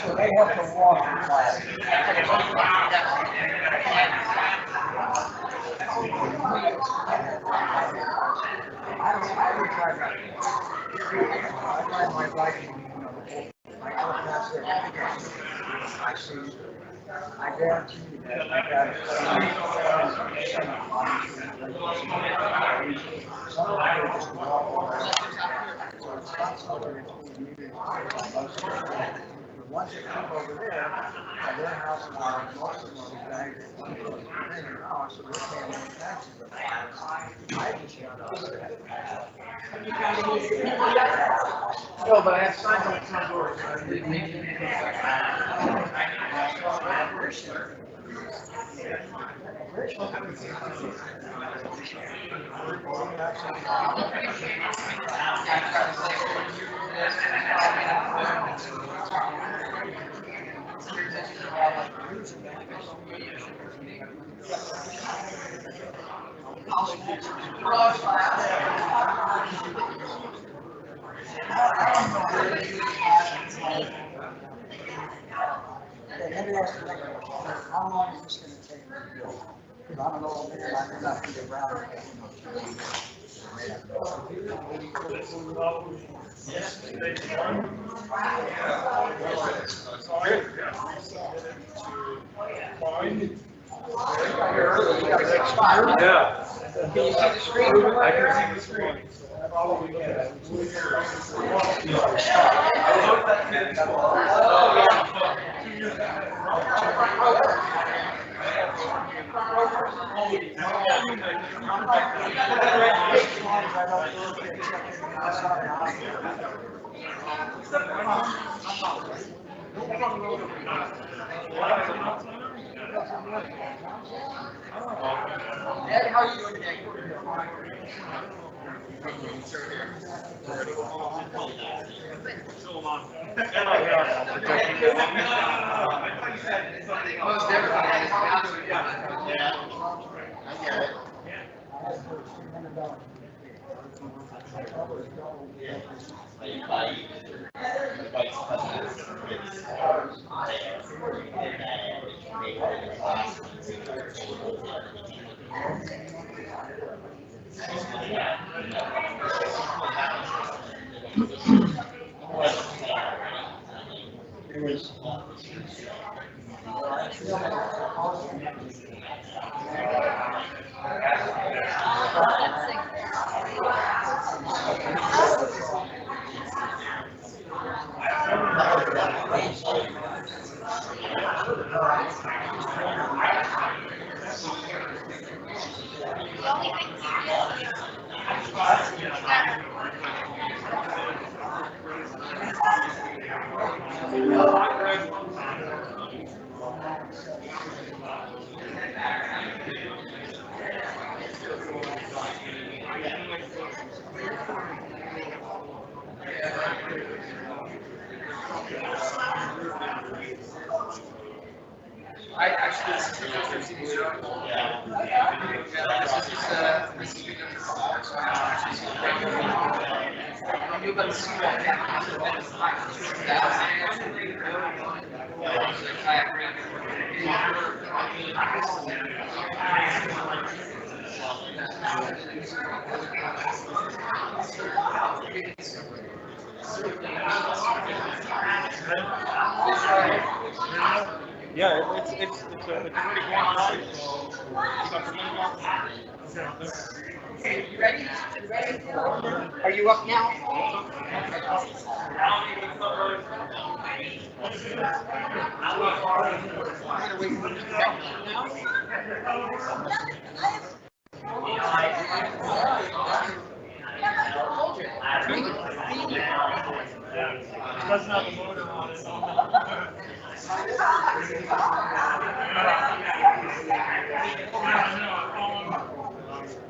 So they have to walk in class. I would try that. I ride my bike, I go past there. I see, I guarantee you that I got it. Some of them just walk over. So it's not something that's being used by most of them. The ones that come over there, their house are most of them guys that keep those in their house, so they're paying their taxes. I just No, but I have signs on the front door. Maybe that's the next question. How long is this going to take to build? Because I don't know, man, I may not be around. Yeah. Can you see the screen? I can see the screen. Ed, how are you doing today? Most everybody has an absolute yeah. I get it. I actually, this is the TV show. Yeah. This is so I'm actually about the Seawall. Kayak. Yeah, it's already going on. Okay, you ready? You ready? Are you up now? That's not the motor on it.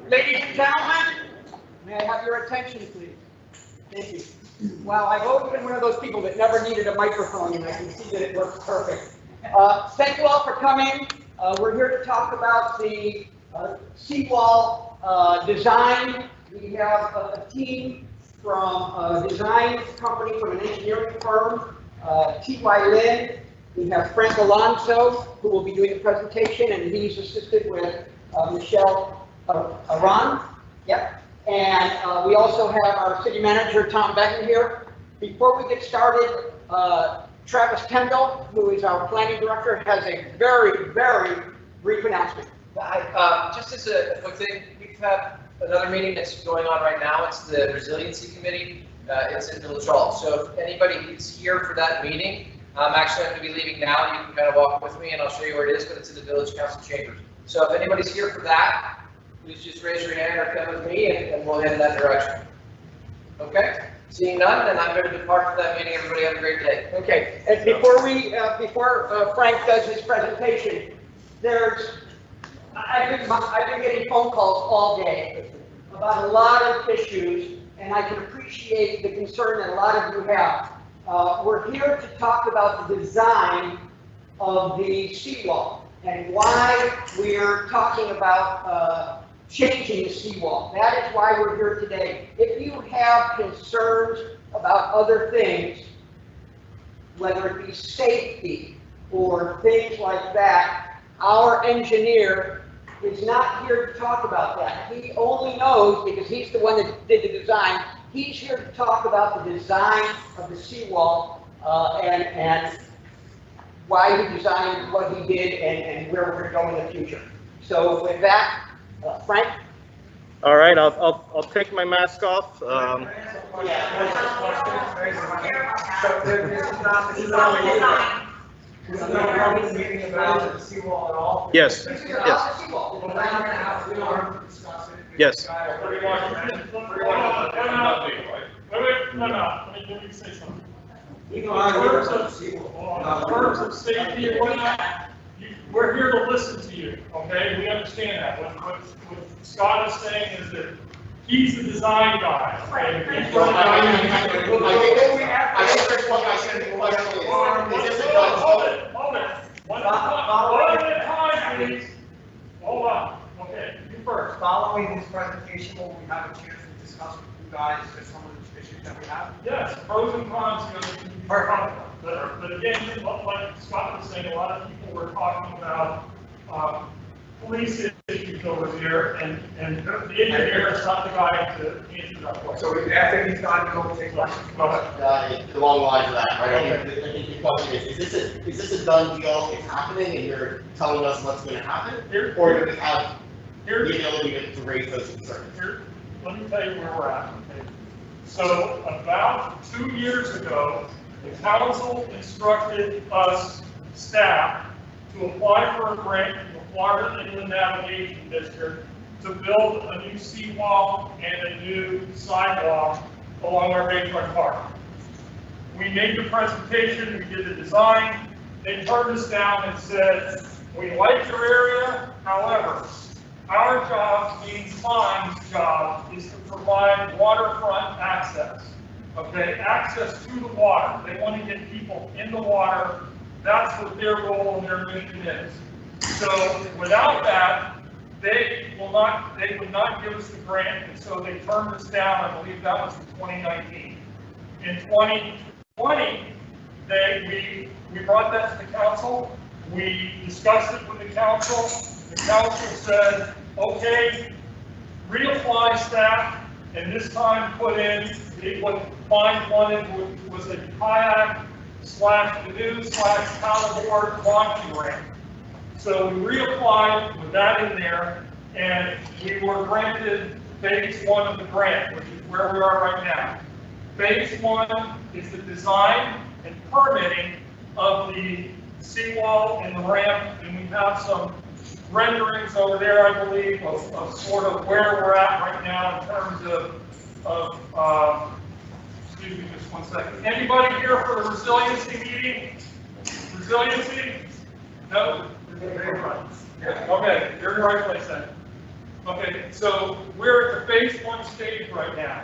Ladies and gentlemen, may I have have your attention, please? Thank you. Wow, I've always been one of those people that never needed a microphone, and I can see that it works perfect. Thank you all for coming. We're here to talk about the Seawall design. We have a team from a design company, from an engineering firm, T.Y. Lin. We have Frank Alonso, who will be doing the presentation, and he's assisted with Michelle Aran. Yep. And we also have our city manager, Tom Beckman, here. Before we get started, Travis Kendall, who is our planning director, has a very, very brief announcement. Just as a quick thing, we've had another meeting that's going on right now. It's the Resiliency Committee. It's in Village Hall. So if anybody is here for that meeting, I'm actually going to be leaving now. You can kind of walk with me and I'll show you where it is, but it's in the Village Council chambers. So if anybody's here for that, please just raise your hand or come with me and we'll head in that direction. Okay? Seeing none, then I'm going to depart for that meeting. Everybody have a great day. Okay, and before Frank does his presentation, I've been getting phone calls all day about a lot of issues, and I can appreciate the concern that a lot of you have. We're here to talk about the design of the seawall and why we're talking about changing the seawall. That is why we're here today. If you have concerns about other things, whether it be safety or things like that, our engineer is not here to talk about that. He only knows, because he's the one that did the design, he's here to talk about the design of the seawall and why he designed what he did and where we're going to go in the future. So with that, Frank? All right, I'll take my mask off. This is not a meeting about the seawall at all. Yes, This is yes, about the seawall. Well, then we're gonna have to discuss it. yes. Let me say something. We In know how to terms get of, the seawall. in terms of safety and whatnot, we're here to listen to you, okay? We understand that. What Scott is saying is that he's the design guy. Okay? He's running Hold it. One at a time, please. Hold on. Okay, you first. Following this presentation, will we have a chance to discuss with you guys some of the issues that we have? Yes, pros and cons, you know, you can be comfortable. But again, like Scott was saying, a lot of people were talking about police issues over here, and the engineer is not the guy to answer that question. So after he's done, we'll take questions. Go ahead. Along the lines of that, right? I think the question is this a done deal? It's happening and you're telling us what's going to happen? Or do we have the ability to raise those concerns? Here, let me tell you where we're at. Okay? So about 2 years ago, the council instructed us, staff, to apply for a grant from the Florida Inland Navigation District to build a new seawall and a new sidewalk along our Bayfront Park. We made the presentation, we did the design, they turned us down and said, we like your area, however, our job, being Klein's job, is to provide waterfront access. Okay, access to the water. They want to get people in the water. That's what their role and their mission is. So without that, they would not give us the grant, and so they turned us down. I believe that was in 2019. In 2020, we brought that to the council. We discussed it with the council. The council said, okay, reapply staff, and this time put in what Klein wanted was a kayak / canoe / paddleboard launching ramp. So we reapplied with that in there, and we were granted phase 1 of the grant, which is where we are right now. Phase 1 is the design and permitting of the seawall and the ramp, and we have some renderings over there, I believe, of sort of where we're at right now in terms of excuse me just 1 second. Anybody here for the resiliency meeting? Resiliency? No? Okay, you're in the right place then. Okay, so we're at the phase 1 stage right now.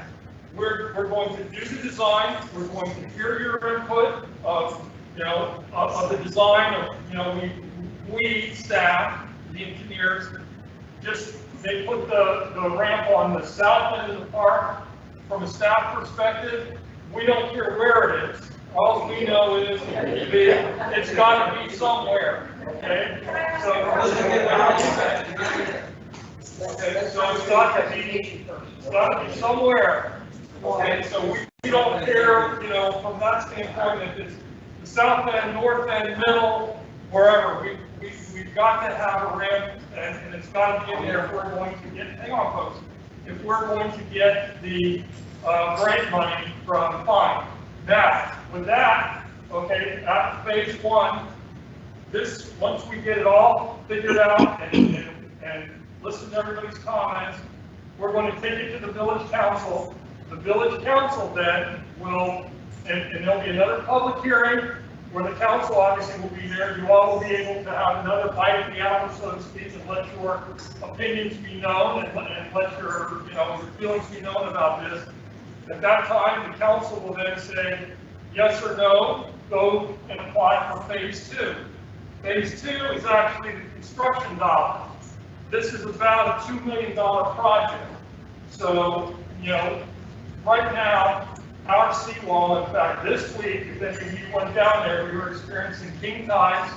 We're going to do the design, we're going to hear your input of, of the design of, we staff, the engineers, they put the ramp on the south end of the park. From a staff perspective, we don't care where it is. All we know is it's got to be somewhere, okay? So it's got to be somewhere. Okay, so we don't care, from that standpoint, if it's the south end, north end, middle, wherever. We've got to have a ramp, and it's got to be in there if we're going to get, hang on folks, if we're going to get the grant money from fine. Now, with that, okay, at phase 1, once we get it all figured out and listen to everybody's comments, we're going to take it to the village council. The village council then will, and there'll be another public hearing where the council obviously will be there. You all will be able to have another bite at the apple, so to speak, and let your opinions be known and let your, your feelings be known about this. At that time, the council will then say yes or no, go and apply for phase 2. Phase 2 is actually the construction dollars. This is about a $2 million project. So, right now, our seawall, in fact, this week, if any of you went down there, we were experiencing king tides,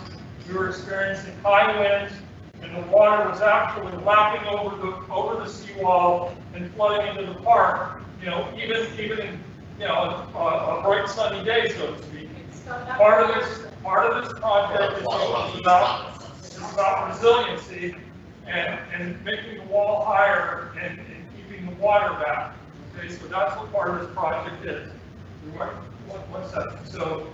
we were experiencing high winds, and the water was actually lapping over the seawall and flooding into the park. Even in a bright sunny day, so to speak. Part of this project is about resiliency and making the wall higher and keeping the water back. Okay, so that's what part of this project is. One second. So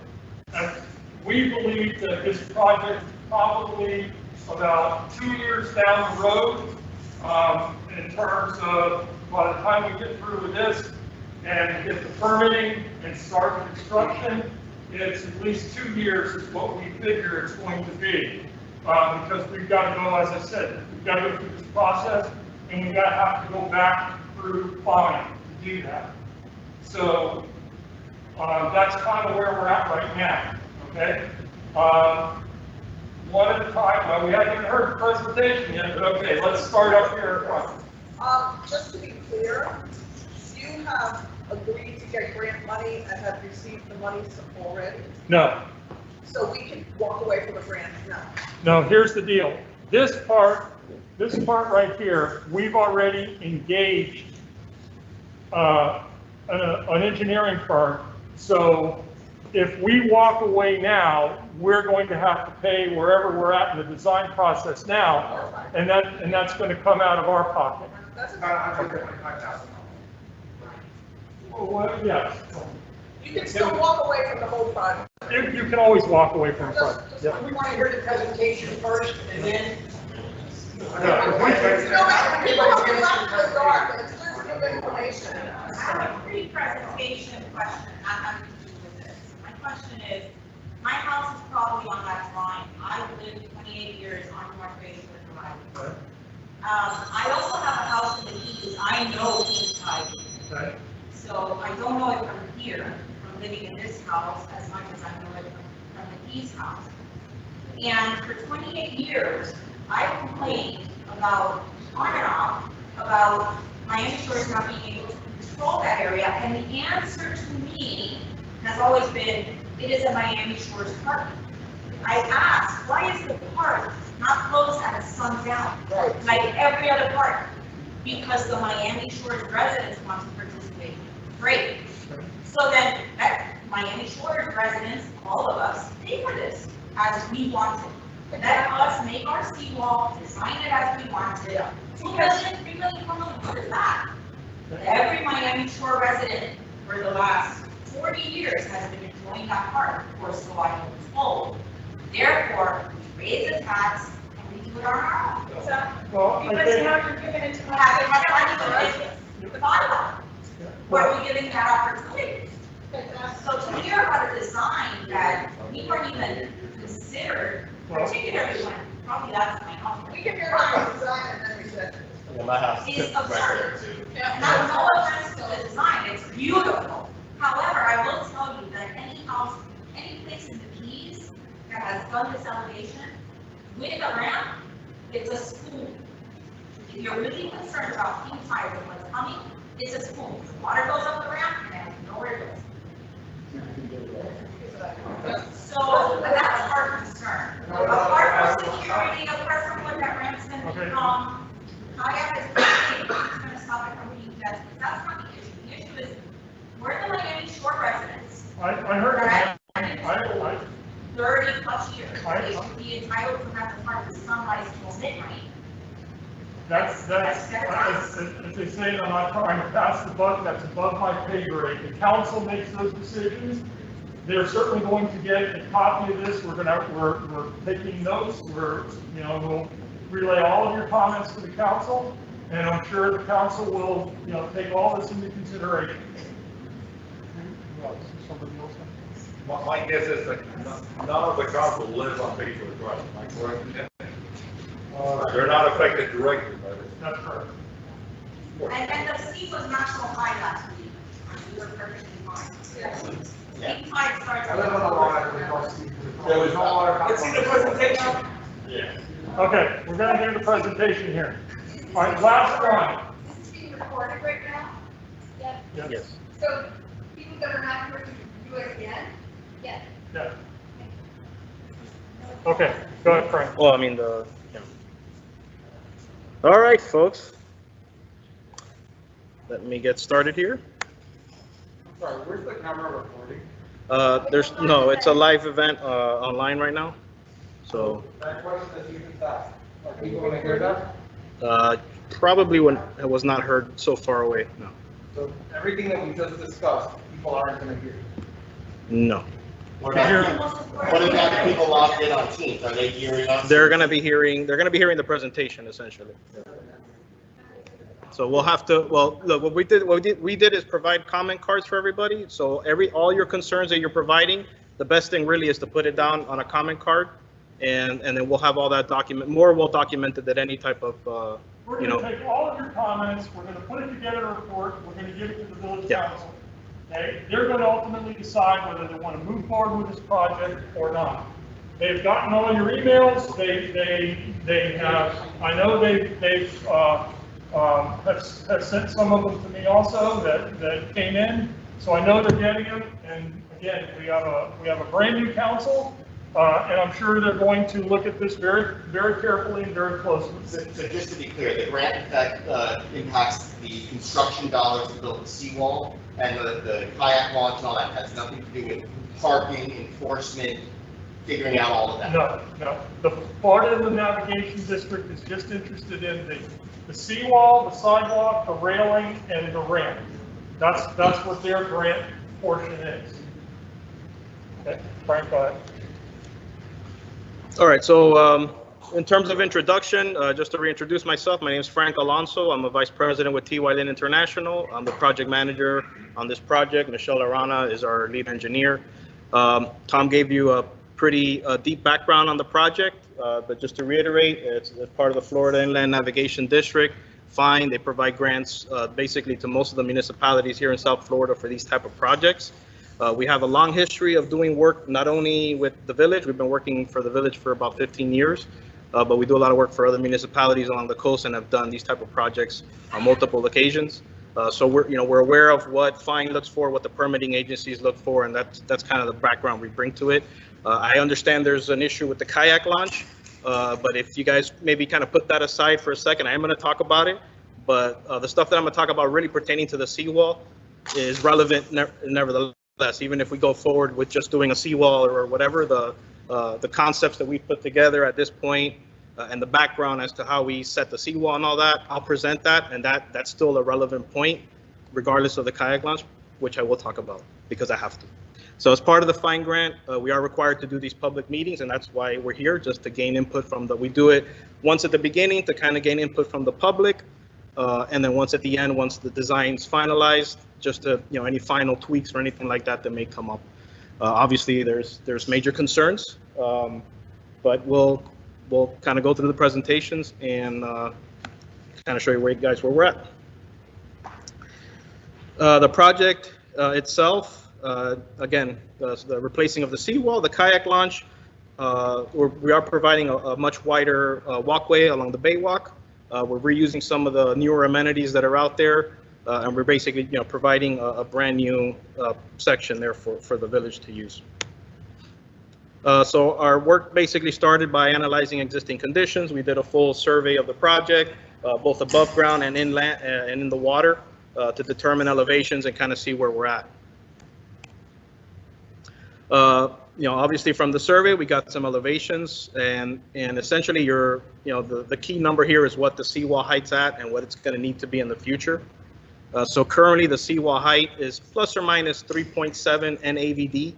we believe that this project is probably about 2 years down the road in terms of by the time we get through with this and get the permitting and start the construction, it's at least 2 years is what we figure it's going to be. Because we've got to go, as I said, we've got to go through this process and we've got to have to go back through fine to do that. So that's kind of where we're at right now, okay? One at a time. Well, we haven't even heard the presentation yet, but okay, let's start up here in front. Just to be clear, you have agreed to get grant money and have received the money already? No. So we can walk away from the grant now? No, here's the deal. This part right here, we've already engaged an engineering firm. So if we walk away now, we're going to have to pay wherever we're at in the design process now, and that's going to come out of our pocket. That's About $125,000. Well, yes. You can still walk away from the whole project. You can always walk away from the project. Yep. We want to hear the presentation first, and then. People have been left in the dark, and it's just new information. I have a pre-presentation question, not having to do with this. My question is, my house is probably on that drawing. I've lived 28 years on North Bayfront Drive. I also have a house in the Keys. I know Keys Tide. Okay. So I don't know it from here, from living in this house, as much as I know it from the Keys house. And for 28 years, I've complained about, on and off, about Miami Shores not being able to control that area, and the answer to me has always been, it is a Miami Shores park. I asked, why is the park not closed at sundown, like every other park? Because the Miami Shores residents want to participate. Great. So then, Miami Shores residents, all of us, pay for this as we want it. Let us make our seawall, design it as we want it. $2 million, $3 million, $4 million, what is that? Every Miami Shore resident for the last 40 years has been enjoying that park, or so I was told. Therefore, we raise the tax and we do it on our own. Well, Because you haven't given it to us. The bylaw. Where are we giving that opportunity? So to hear about a design that we weren't even considered, particularly when probably that's my home. We can hear about the design and then we said. Yeah, my house is is right there absurd. too. And that's no offense to the design, it's beautiful. However, I will tell you that any house, any place in the Keys that has done this elevation with a ramp, it's a spoon. If you're really concerned about king tides and what's coming, it's a spoon. The water goes up the ramp and it has nowhere to go. So that's our concern. Apart from security, apart from what that ramp's gonna Okay. become, Kayak is gonna stop it from being that, because that's not the issue. The issue is, we're the Miami Shore residents, I heard that. I, 30 plus years. I- They should be entitled to have the part of the sunrise till midnight. that's, as they say, I'm not trying to pass the buck, that's above my pay grade. The council makes those decisions. They're certainly going to get a copy of this. We're taking notes. We'll relay all of your comments to the council, and I'm sure the council will, take all this into consideration. Somebody else? My guess is that none of the council lives on Bayfront Drive, am I correct? They're not affected directly by this. That's correct. And the sea was not so high last week. We were perfectly fine. King tide starts. I live on the water, we don't see, there was no water. Let's see the presentation. Yeah. Okay, we're gonna do the presentation here. All right, last one. This is being recorded right now? Yes. Yes. So people that are not here to do it again? Yes. Yeah. Okay, go ahead, Frank. Well, I mean, all right, folks. Let me get started here. Sorry, where's the camera recording? It's a live event, online right now. So, That question that you just asked, are people gonna hear that? probably when it was not heard so far away, no. So everything that we just discussed, people aren't gonna hear. No. What about the people logged in on Teams? Are they hearing us? They're gonna be hearing the presentation essentially. So we'll have to, well, look, what we did is provide comment cards for everybody. So all your concerns that you're providing, the best thing really is to put it down on a comment card, and then we'll have all that more well documented than any type of, We're gonna take all of your comments, we're gonna put it together in a report, we're gonna give it to the village Yeah. council. Okay, they're gonna ultimately decide whether they wanna move forward with this project or not. They've gotten all your emails, they have, I know have sent some of them to me also that came in, so I know they're getting them, and again, we have a brand new council, and I'm sure they're going to look at this very, very carefully and very closely. So just to be clear, the grant in fact impacts the construction dollars to build the seawall, and the kayak launch and all that has nothing to do with parking, enforcement, figuring out all of that. No. The part of the navigation district is just interested in the seawall, the sidewalk, the railing, and the ramp. That's what their grant portion is. Okay, Frank, go ahead. all right, so in terms of introduction, just to reintroduce myself, my name is Frank Alonso. I'm a vice president with TY Lin International. I'm the project manager on this project. Michelle Arana is our lead engineer. Tom gave you a pretty deep background on the project, but just to reiterate, it's part of the Florida Inland Navigation District. Fine, they provide grants basically to most of the municipalities here in South Florida for these type of projects. We have a long history of doing work not only with the village, we've been working for the village for about 15 years, but we do a lot of work for other municipalities along the coast and have done these type of projects on multiple occasions. So we're aware of what Fine looks for, what the permitting agencies look for, and that's kind of the background we bring to it. I understand there's an issue with the kayak launch, but if you guys maybe kind of put that aside for a second, I am going to talk about it. But the stuff that I'm going to talk about really pertaining to the seawall is relevant nevertheless. Even if we go forward with just doing a seawall or whatever, the concepts that we put together at this point and the background as to how we set the seawall and all that, I'll present that, and that's still a relevant point, regardless of the kayak launch, which I will talk about because I have to. So as part of the Fine grant, we are required to do these public meetings, and that's why we're here, just to gain input from we do it once at the beginning to kind of gain input from the public, and then once at the end, once the design's finalized, just to, any final tweaks or anything like that that may come up. Obviously, there's major concerns, but we'll kind of go through the presentations and kind of show you guys where we're at. The project itself, again, the replacing of the seawall, the kayak launch. We are providing a much wider walkway along the bay walk. We're reusing some of the newer amenities that are out there, and we're basically, providing a brand new section there for the village to use. So our work basically started by analyzing existing conditions. We did a full survey of the project, both above ground and inland and in the water, to determine elevations and kind of see where we're at. Obviously from the survey, we got some elevations, and essentially the key number here is what the seawall height's at and what it's going to need to be in the future. So currently the seawall height is plus or minus 3.7 NAVD,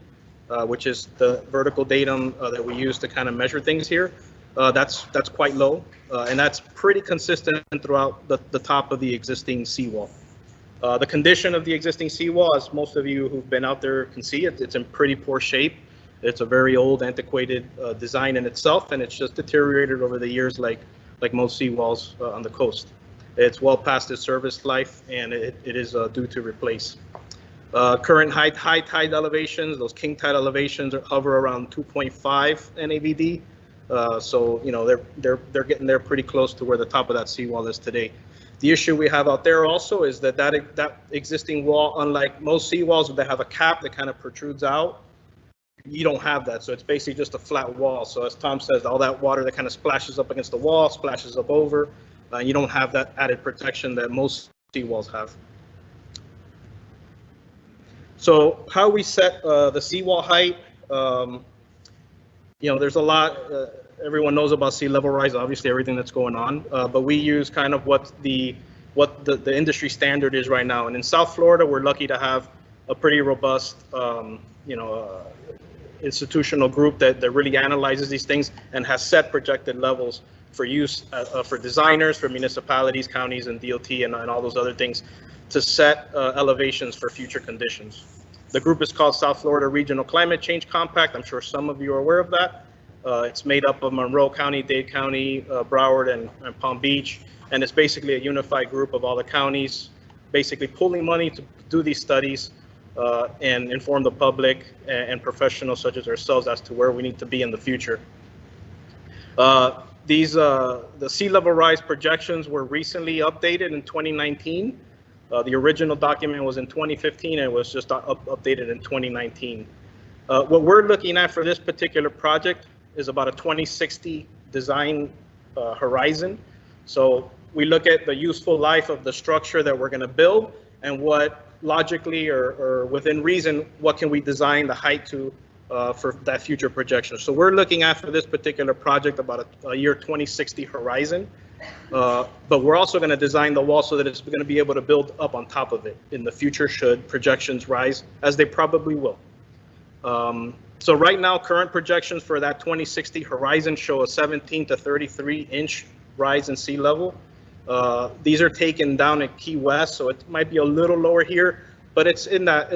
which is the vertical datum that we use to kind of measure things here. That's quite low, and that's pretty consistent throughout the top of the existing seawall. The condition of the existing seawall, as most of you who've been out there can see, it's in pretty poor shape. It's a very old, antiquated design in itself, and it's just deteriorated over the years like most seawalls on the coast. It's well past its service life, and it is due to replace. Current high tide elevations, those king tide elevations, hover around 2.5 NAVD. So they're getting there pretty close to where the top of that seawall is today. The issue we have out there also is that existing wall, unlike most seawalls that have a cap that kind of protrudes out, you don't have that. So it's basically just a flat wall. So as Tom says, all that water that kind of splashes up against the wall, splashes up over, you don't have that added protection that most seawalls have. So how we set the seawall height, there's a lot, everyone knows about sea level rise, obviously everything that's going on, but we use kind of what the industry standard is right now. And in South Florida, we're lucky to have a pretty robust, institutional group that really analyzes these things and has set projected levels for use for designers, for municipalities, counties, and DOT, and all those other things to set elevations for future conditions. The group is called South Florida Regional Climate Change Compact. I'm sure some of you are aware of that. It's made up of Monroe County, Dade County, Broward, and Palm Beach, and it's basically a unified group of all the counties, basically pooling money to do these studies and inform the public and professionals such as ourselves as to where we need to be in the future. The sea level rise projections were recently updated in 2019. The original document was in 2015 and it was just updated in 2019. What we're looking at for this particular project is about a 2060 design horizon. So we look at the useful life of the structure that we're going to build and what logically or within reason, what can we design the height to for that future projection. So we're looking at for this particular project about a year 2060 horizon. But we're also going to design the wall so that it's going to be able to build up on top of it in the future should projections rise, as they probably will. So right now, current projections for that 2060 horizon show a 17 to 33 inch rise in sea level. These are taken down at Key West, so it might be a little lower here, but it's in that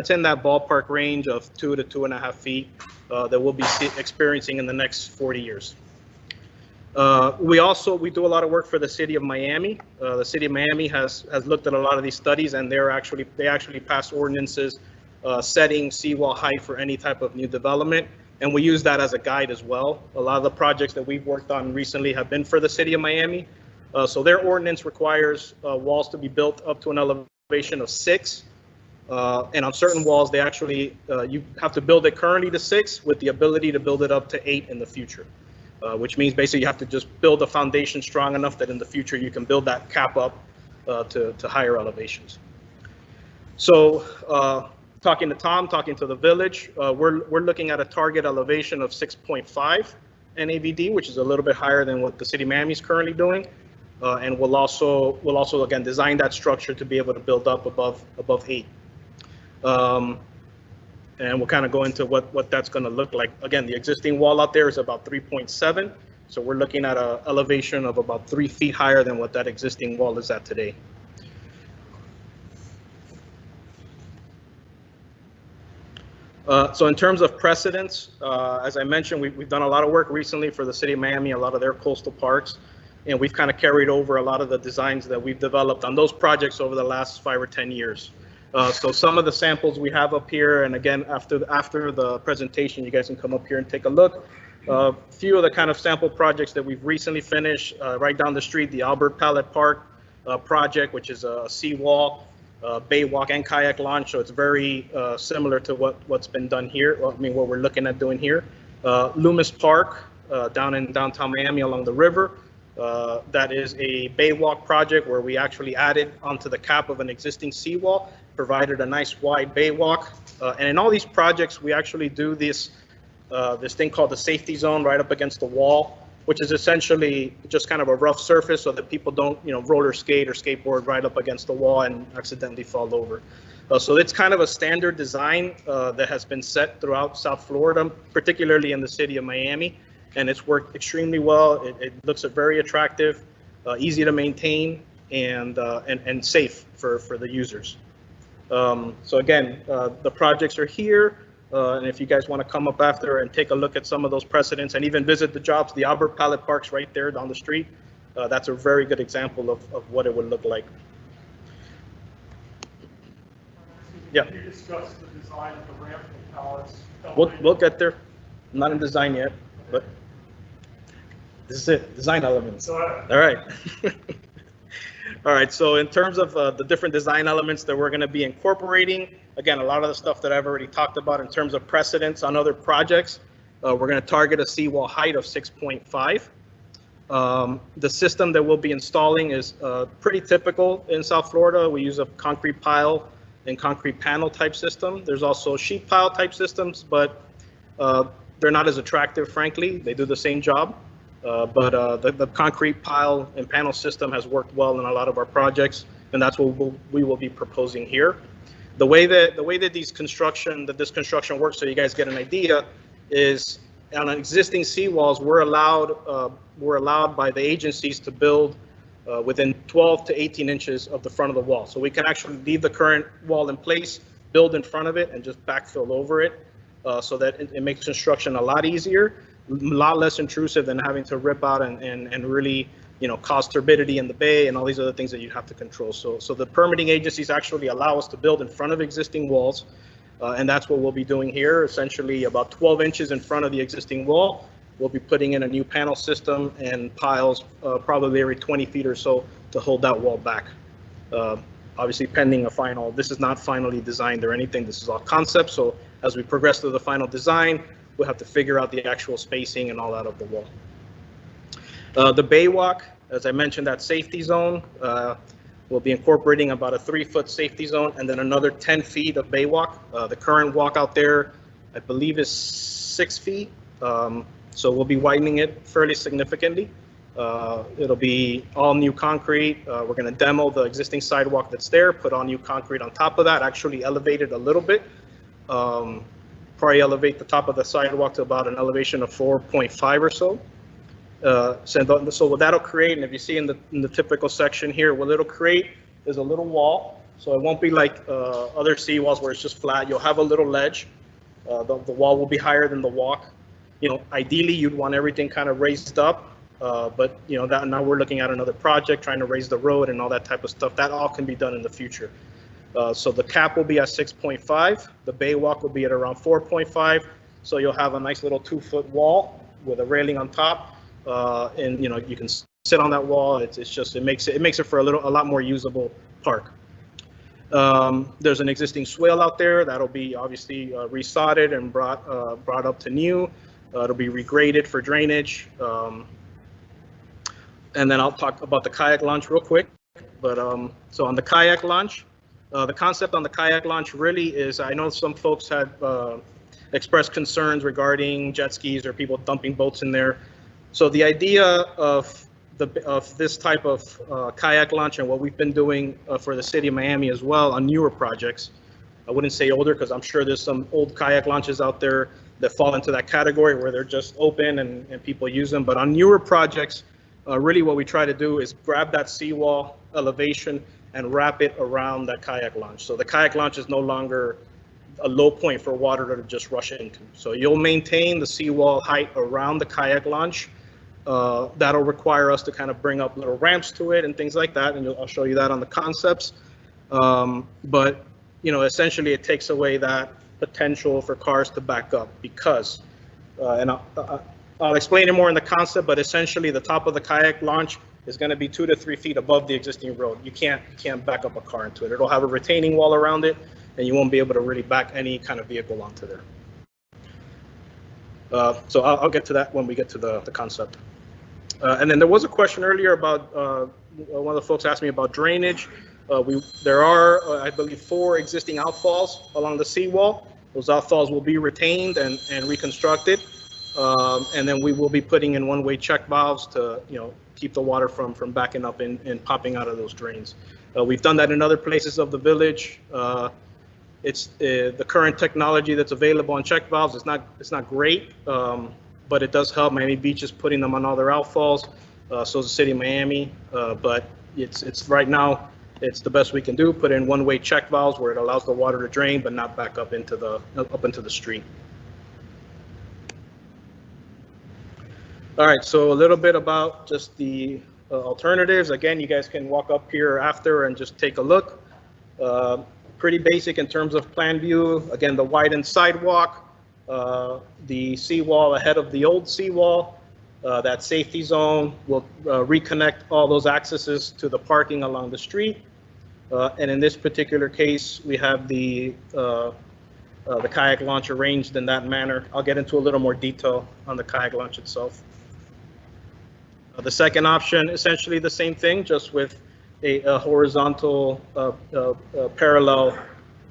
ballpark range of 2 to 2.5 feet that we'll be experiencing in the next 40 years. We do a lot of work for the city of Miami. The city of Miami has looked at a lot of these studies, and they actually passed ordinances setting seawall height for any type of new development, and we use that as a guide as well. A lot of the projects that we've worked on recently have been for the city of Miami. So their ordinance requires walls to be built up to an elevation of 6, and on certain walls they actually you have to build it currently to 6 with the ability to build it up to 8 in the future. Which means basically you have to just build a foundation strong enough that in the future you can build that cap up to higher elevations. So talking to Tom, talking to the village, we're looking at a target elevation of 6.5 NAVD, which is a little bit higher than what the city of Miami is currently doing. And we'll also again design that structure to be able to build up above 8. And we'll kind of go into what that's going to look like. Again, the existing wall out there is about 3.7. So we're looking at an elevation of about 3 feet higher than what that existing wall is at today. So in terms of precedents, as I mentioned, we've done a lot of work recently for the city of Miami, a lot of their coastal parks. and we've kind of carried over a lot of the designs that we've developed on those projects over the last 5 or 10 years. So some of the samples we have up here, and again, after the presentation, you guys can come up here and take a look. A few of the kind of sample projects that we've recently finished, right down the street, the Albert Pallet Park project, which is a seawall, bay walk and kayak launch. So it's very similar to what's been done here. Well, I mean, what we're looking at doing here. Loomis Park, down in downtown Miami along the river. That is a bay walk project where we actually added onto the cap of an existing seawall, provided a nice wide bay walk. And in all these projects, we actually do this thing called the safety zone right up against the wall, which is essentially just kind of a rough surface so that people don't, roller skate or skateboard right up against the wall and accidentally fall over. So it's kind of a standard design that has been set throughout South Florida, particularly in the city of Miami, and it's worked extremely well. It looks very attractive, easy to maintain, and safe for the users. So again, the projects are here. And if you guys want to come up after and take a look at some of those precedents and even visit the jobs, the Albert Pallet Park's right there down the street. That's a very good example of what it would look like. Yeah. You discussed the design of the ramp and pallets. We'll get there. I'm not in design yet, but this is it, design elements. All right. All right, so in terms of the different design elements that we're going to be incorporating, again, a lot of the stuff that I've already talked about in terms of precedents on other projects, we're going to target a seawall height of 6.5. The system that we'll be installing is pretty typical in South Florida. We use a concrete pile and concrete panel type system. There's also sheet pile type systems, but they're not as attractive, frankly. They do the same job. But the concrete pile and panel system has worked well in a lot of our projects, and that's what we will be proposing here. The way that this construction works, so you guys get an idea, is on existing seawalls, we're allowed by the agencies to build within 12 to 18 inches of the front of the wall. So we can actually leave the current wall in place, build in front of it, and just backfill over it, so that it makes construction a lot easier, a lot less intrusive than having to rip out and really, cause turbidity in the bay and all these other things that you have to control. So the permitting agencies actually allow us to build in front of existing walls, and that's what we'll be doing here. Essentially, about 12 inches in front of the existing wall, we'll be putting in a new panel system and piles, probably every 20 feet or so, to hold that wall back. Obviously, pending a final. This is not finally designed or anything. This is all concept. So as we progress through the final design, we'll have to figure out the actual spacing and all that of the wall. The bay walk, as I mentioned, that safety zone, we'll be incorporating about a 3-foot safety zone and then another 10 feet of bay walk. The current walk out there, I believe, is 6 feet. So we'll be widening it fairly significantly. It'll be all new concrete. We're going to demo the existing sidewalk that's there, put all new concrete on top of that, actually elevate it a little bit. Probably elevate the top of the sidewalk to about an elevation of 4.5 or so. So what that'll create, and if you see in the typical section here, what it'll create is a little wall. So it won't be like other seawalls where it's just flat. You'll have a little ledge. The wall will be higher than the walk. Ideally you'd want everything kind of raised up, but that now we're looking at another project, trying to raise the road and all that type of stuff. That all can be done in the future. So the cap will be at 6.5. The bay walk will be at around 4.5. So you'll have a nice little 2-foot wall with a railing on top, and you can sit on that wall. It makes it for a lot more usable park. There's an existing swale out there that'll be obviously resodded and brought up to new. It'll be regraded for drainage. And then I'll talk about the kayak launch real quick. But so on the kayak launch, the concept on the kayak launch really is, I know some folks had expressed concerns regarding jet skis or people dumping boats in there. So the idea of this type of kayak launch and what we've been doing for the city of Miami as well on newer projects, I wouldn't say older because I'm sure there's some old kayak launches out there that fall into that category where they're just open and people use them. But on newer projects, really what we try to do is grab that seawall elevation and wrap it around that kayak launch. So the kayak launch is no longer a low point for water to just rush into. So you'll maintain the seawall height around the kayak launch, That'll require us to kind of bring up little ramps to it and things like that, and I'll show you that on the concepts. But, essentially it takes away that potential for cars to back up because, and I'll explain it more in the concept, but essentially the top of the kayak launch is going to be 2 to 3 feet above the existing road. You can't back up a car into it. It'll have a retaining wall around it, and you won't be able to really back any kind of vehicle onto there. So I'll get to that when we get to the concept. And then there was a question earlier about, one of the folks asked me about drainage. There are, I believe, 4 existing outfalls along the seawall. Those outfalls will be retained and reconstructed. And then we will be putting in one-way check valves to, keep the water from backing up and popping out of those drains. We've done that in other places of the village. It's the current technology that's available on check valves. It's not great, but it does help. Miami Beach is putting them on all their outfalls. So is the city of Miami. But it's right now, it's the best we can do. Put in one-way check valves where it allows the water to drain, but not back up into the street. All right, so a little bit about just the alternatives. Again, you guys can walk up here after and just take a look. Pretty basic in terms of plan view. Again, the widened sidewalk, the seawall ahead of the old seawall, that safety zone will reconnect all those accesses to the parking along the street. And in this particular case, we have the kayak launch arranged in that manner. I'll get into a little more detail on the kayak launch itself. The second option, essentially the same thing, just with a horizontal parallel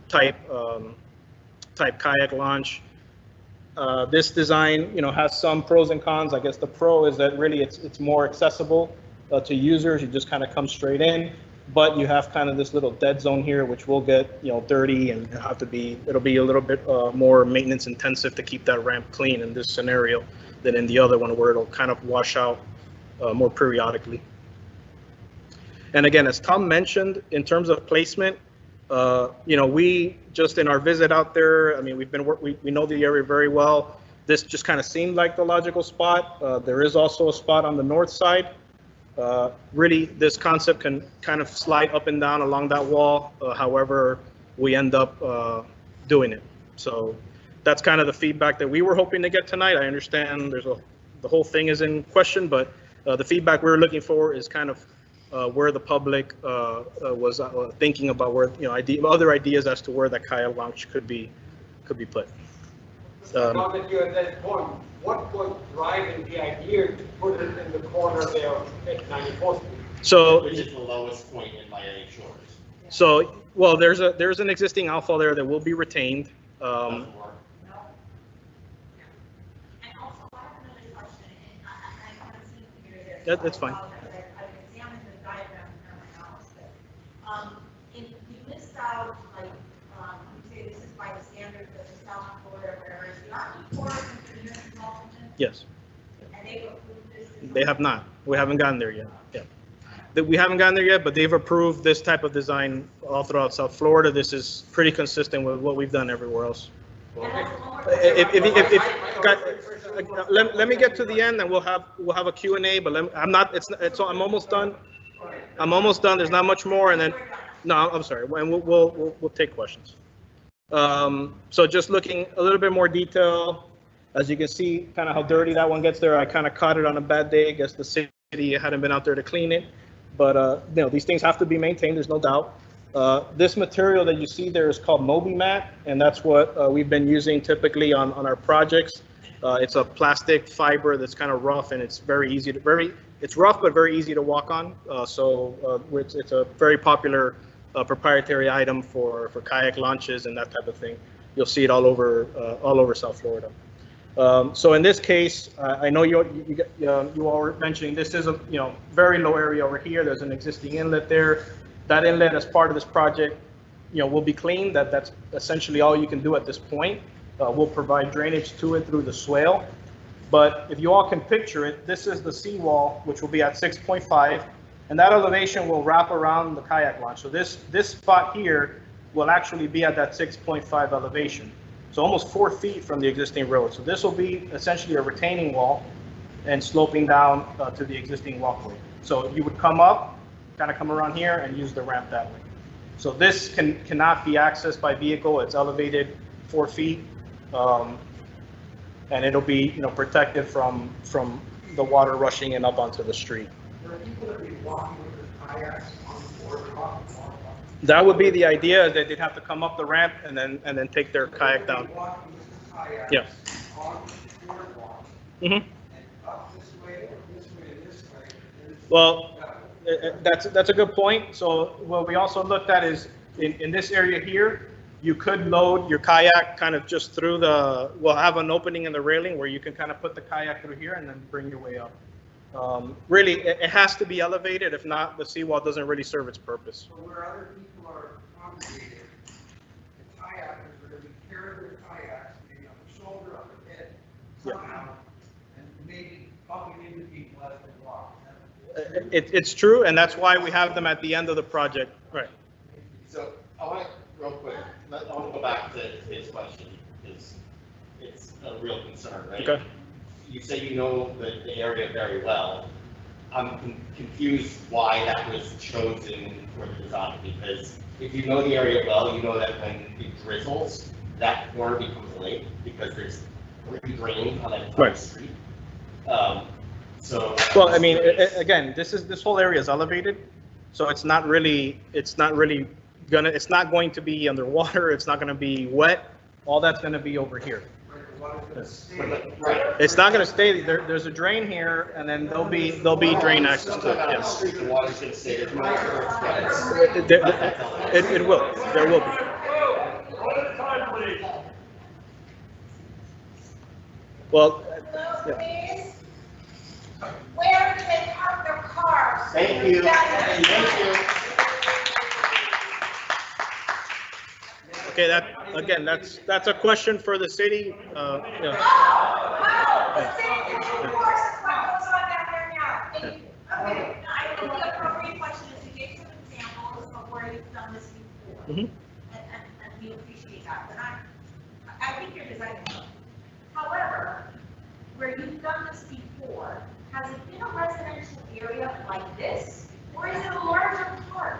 type kayak launch. This design, has some pros and cons. I guess the pro is that really it's more accessible to users. You just kind of come straight in, but you have kind of this little dead zone here, which will get dirty and it'll be a little bit more maintenance intensive to keep that ramp clean in this scenario than in the other one where it'll kind of wash out more periodically. And again, as Tom mentioned, in terms of placement, we just in our visit out there, I mean, we know the area very well. This just kind of seemed like the logical spot. There is also a spot on the north side. Really, this concept can kind of slide up and down along that wall, however we end up doing it. So that's kind of the feedback that we were hoping to get tonight. I understand the whole thing is in question, but the feedback we're looking for is kind of where the public was thinking about where, other ideas as to where that kayak launch could be put. Now that you're at that point, what was driving the idea to put it in the corner there at 94th Street? So, Which is the lowest point in Miami Shores. So, well, there's an existing outfall there that will be retained. Doesn't work. And also, I have another question, and I haven't seen it here. That's fine. I've examined the diagram in my house, but if you missed out, like, you say this is by the standards of the South Florida, where is the Army Corps of Engineers involved in this? Yes. And they've approved this? They have not. We haven't gotten there yet. Yeah. We haven't gotten there yet, but they've approved this type of design all throughout South Florida. This is pretty consistent with what we've done everywhere else. Let me get to the end, and we'll have a Q&A. But I'm almost done. I'm almost done. There's not much more, and then no, I'm sorry. And we'll take questions. So just looking a little bit more detail, as you can see, kind of how dirty that one gets there. I kind of caught it on a bad day. I guess the city hadn't been out there to clean it. But these things have to be maintained. There's no doubt. This material that you see there is called Moby Mat, and that's what we've been using typically on our projects. It's a plastic fiber that's kind of rough, and it's very easy it's rough but very easy to walk on. It's a very popular proprietary item for kayak launches and that type of thing. You'll see it all over South Florida. So in this case, I know you all were mentioning this is a very low area over here. There's an existing inlet there. That inlet, as part of this project, will be cleaned. That's essentially all you can do at this point. We'll provide drainage to it through the swale. But if you all can picture it, this is the seawall, which will be at 6.5, and that elevation will wrap around the kayak launch. So this spot here will actually be at that 6.5 elevation. So almost 4 feet from the existing road. So this will be essentially a retaining wall. and sloping down to the existing walkway. So you would come up, kind of come around here and use the ramp that way. So this cannot be accessed by vehicle. It's elevated 4 feet. And it'll be, protected from the water rushing in up onto the street. Are people going to be walking with their kayaks on the boardwalk? That would be the idea, that they'd have to come up the ramp and then take their kayak down. Walking with the kayaks Yeah. on the boardwalk Mm-hmm. and up this way or this way and this way. Well, that's a good point. So what we also looked at is in this area here, you could load your kayak kind of just through we'll have an opening in the railing where you can kind of put the kayak through here and then bring your way up. Really, it has to be elevated. If not, the seawall doesn't really serve its purpose. So where other people are congregated, the kayakers are going to be carrying their kayaks, maybe on the shoulder, on the head, somehow, and maybe bumping into people as they walk. It's true, and that's why we have them at the end of the project. Right. So I want to, real quick, I want to go back to his question, because it's a real concern, right? Okay. You say you know the area very well. I'm confused why that was chosen for the design, because if you know the area well, you know that when it drizzles, that corner becomes a lake, because there's drain on that entire street. So. Well, I mean, again, this whole area is elevated, so it's not going to be underwater. It's not going to be wet. All that's going to be over here. Right. It's not going to stay. There's a drain here, and then there'll be drain access to it. On the Yes. street, the water's going to stay there. It will. There will be. One at a time, please. Well, Hello, please. Where do they park their cars? Thank you. Thank you. okay. That's a question for the city. Oh, the city can enforce what goes on down there now. Thank you. Okay, I think the appropriate question is to give some examples of where you've done this before. Mhm. And we appreciate that, but I think you're designing it. However, where you've done this before, has it been a residential area like this? Or is it a larger park?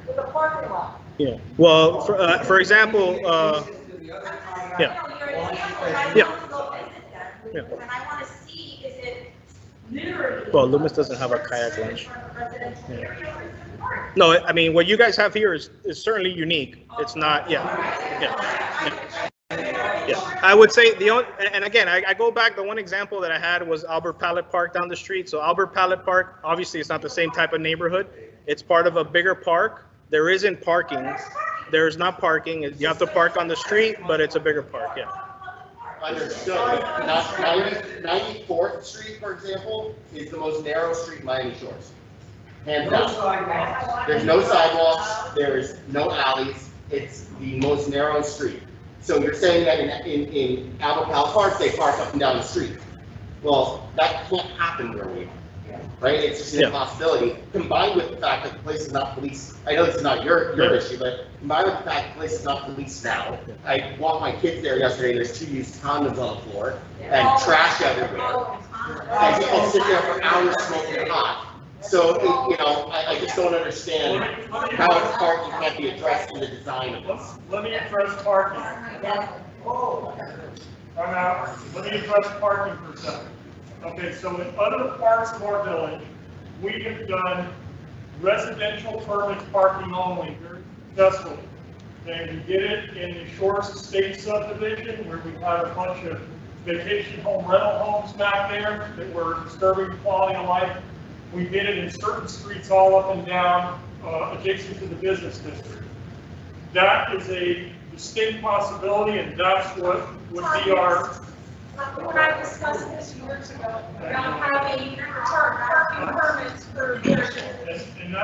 With a parking lot? Yeah. Well, for example, yeah. Yeah. Yeah. And I want to see, is it mirrored? Well, Loomis doesn't have a kayak launch. Residential area or is it a park? No, I mean, what you guys have here is certainly unique. It's not, yeah. I would say and again, I go back, the one example that I had was Albert Pallet Park down the street. So Albert Pallet Park, obviously it's not the same type of neighborhood. It's part of a bigger park. There isn't parking. There's not parking. You have to park on the street, but it's a bigger park, yeah. Understood. 94th Street, for example, is the most narrow street in Miami Shores. Hands down. There's no sidewalks, there's no alleys, it's the most narrow street. So you're saying that in Albert Pallet Park, they park up and down the street. Well, that can't happen where we are, right? It's just an impossibility, combined with the fact that the place is not policed. I know this is not your issue, but combined with the fact the place is not policed now. I walked my kids there yesterday, there's 2 used condoms on the floor, and trash everywhere. And people sit there for hours smoking hot. So, I just don't understand how parking can't be addressed in the design of this. Let me address parking. Time out. Let me address parking for a second. Okay, so in other parts of our village, we have done residential permit parking only very successfully. And we did it in the Shores Estate subdivision where we had a bunch of vacation home rental homes back there that were disturbing the quality of life. We did it in certain streets all up and down adjacent to the business district. That is a distinct possibility, and that's what would be our. When I discussed this years ago, about having parking permits for businesses. And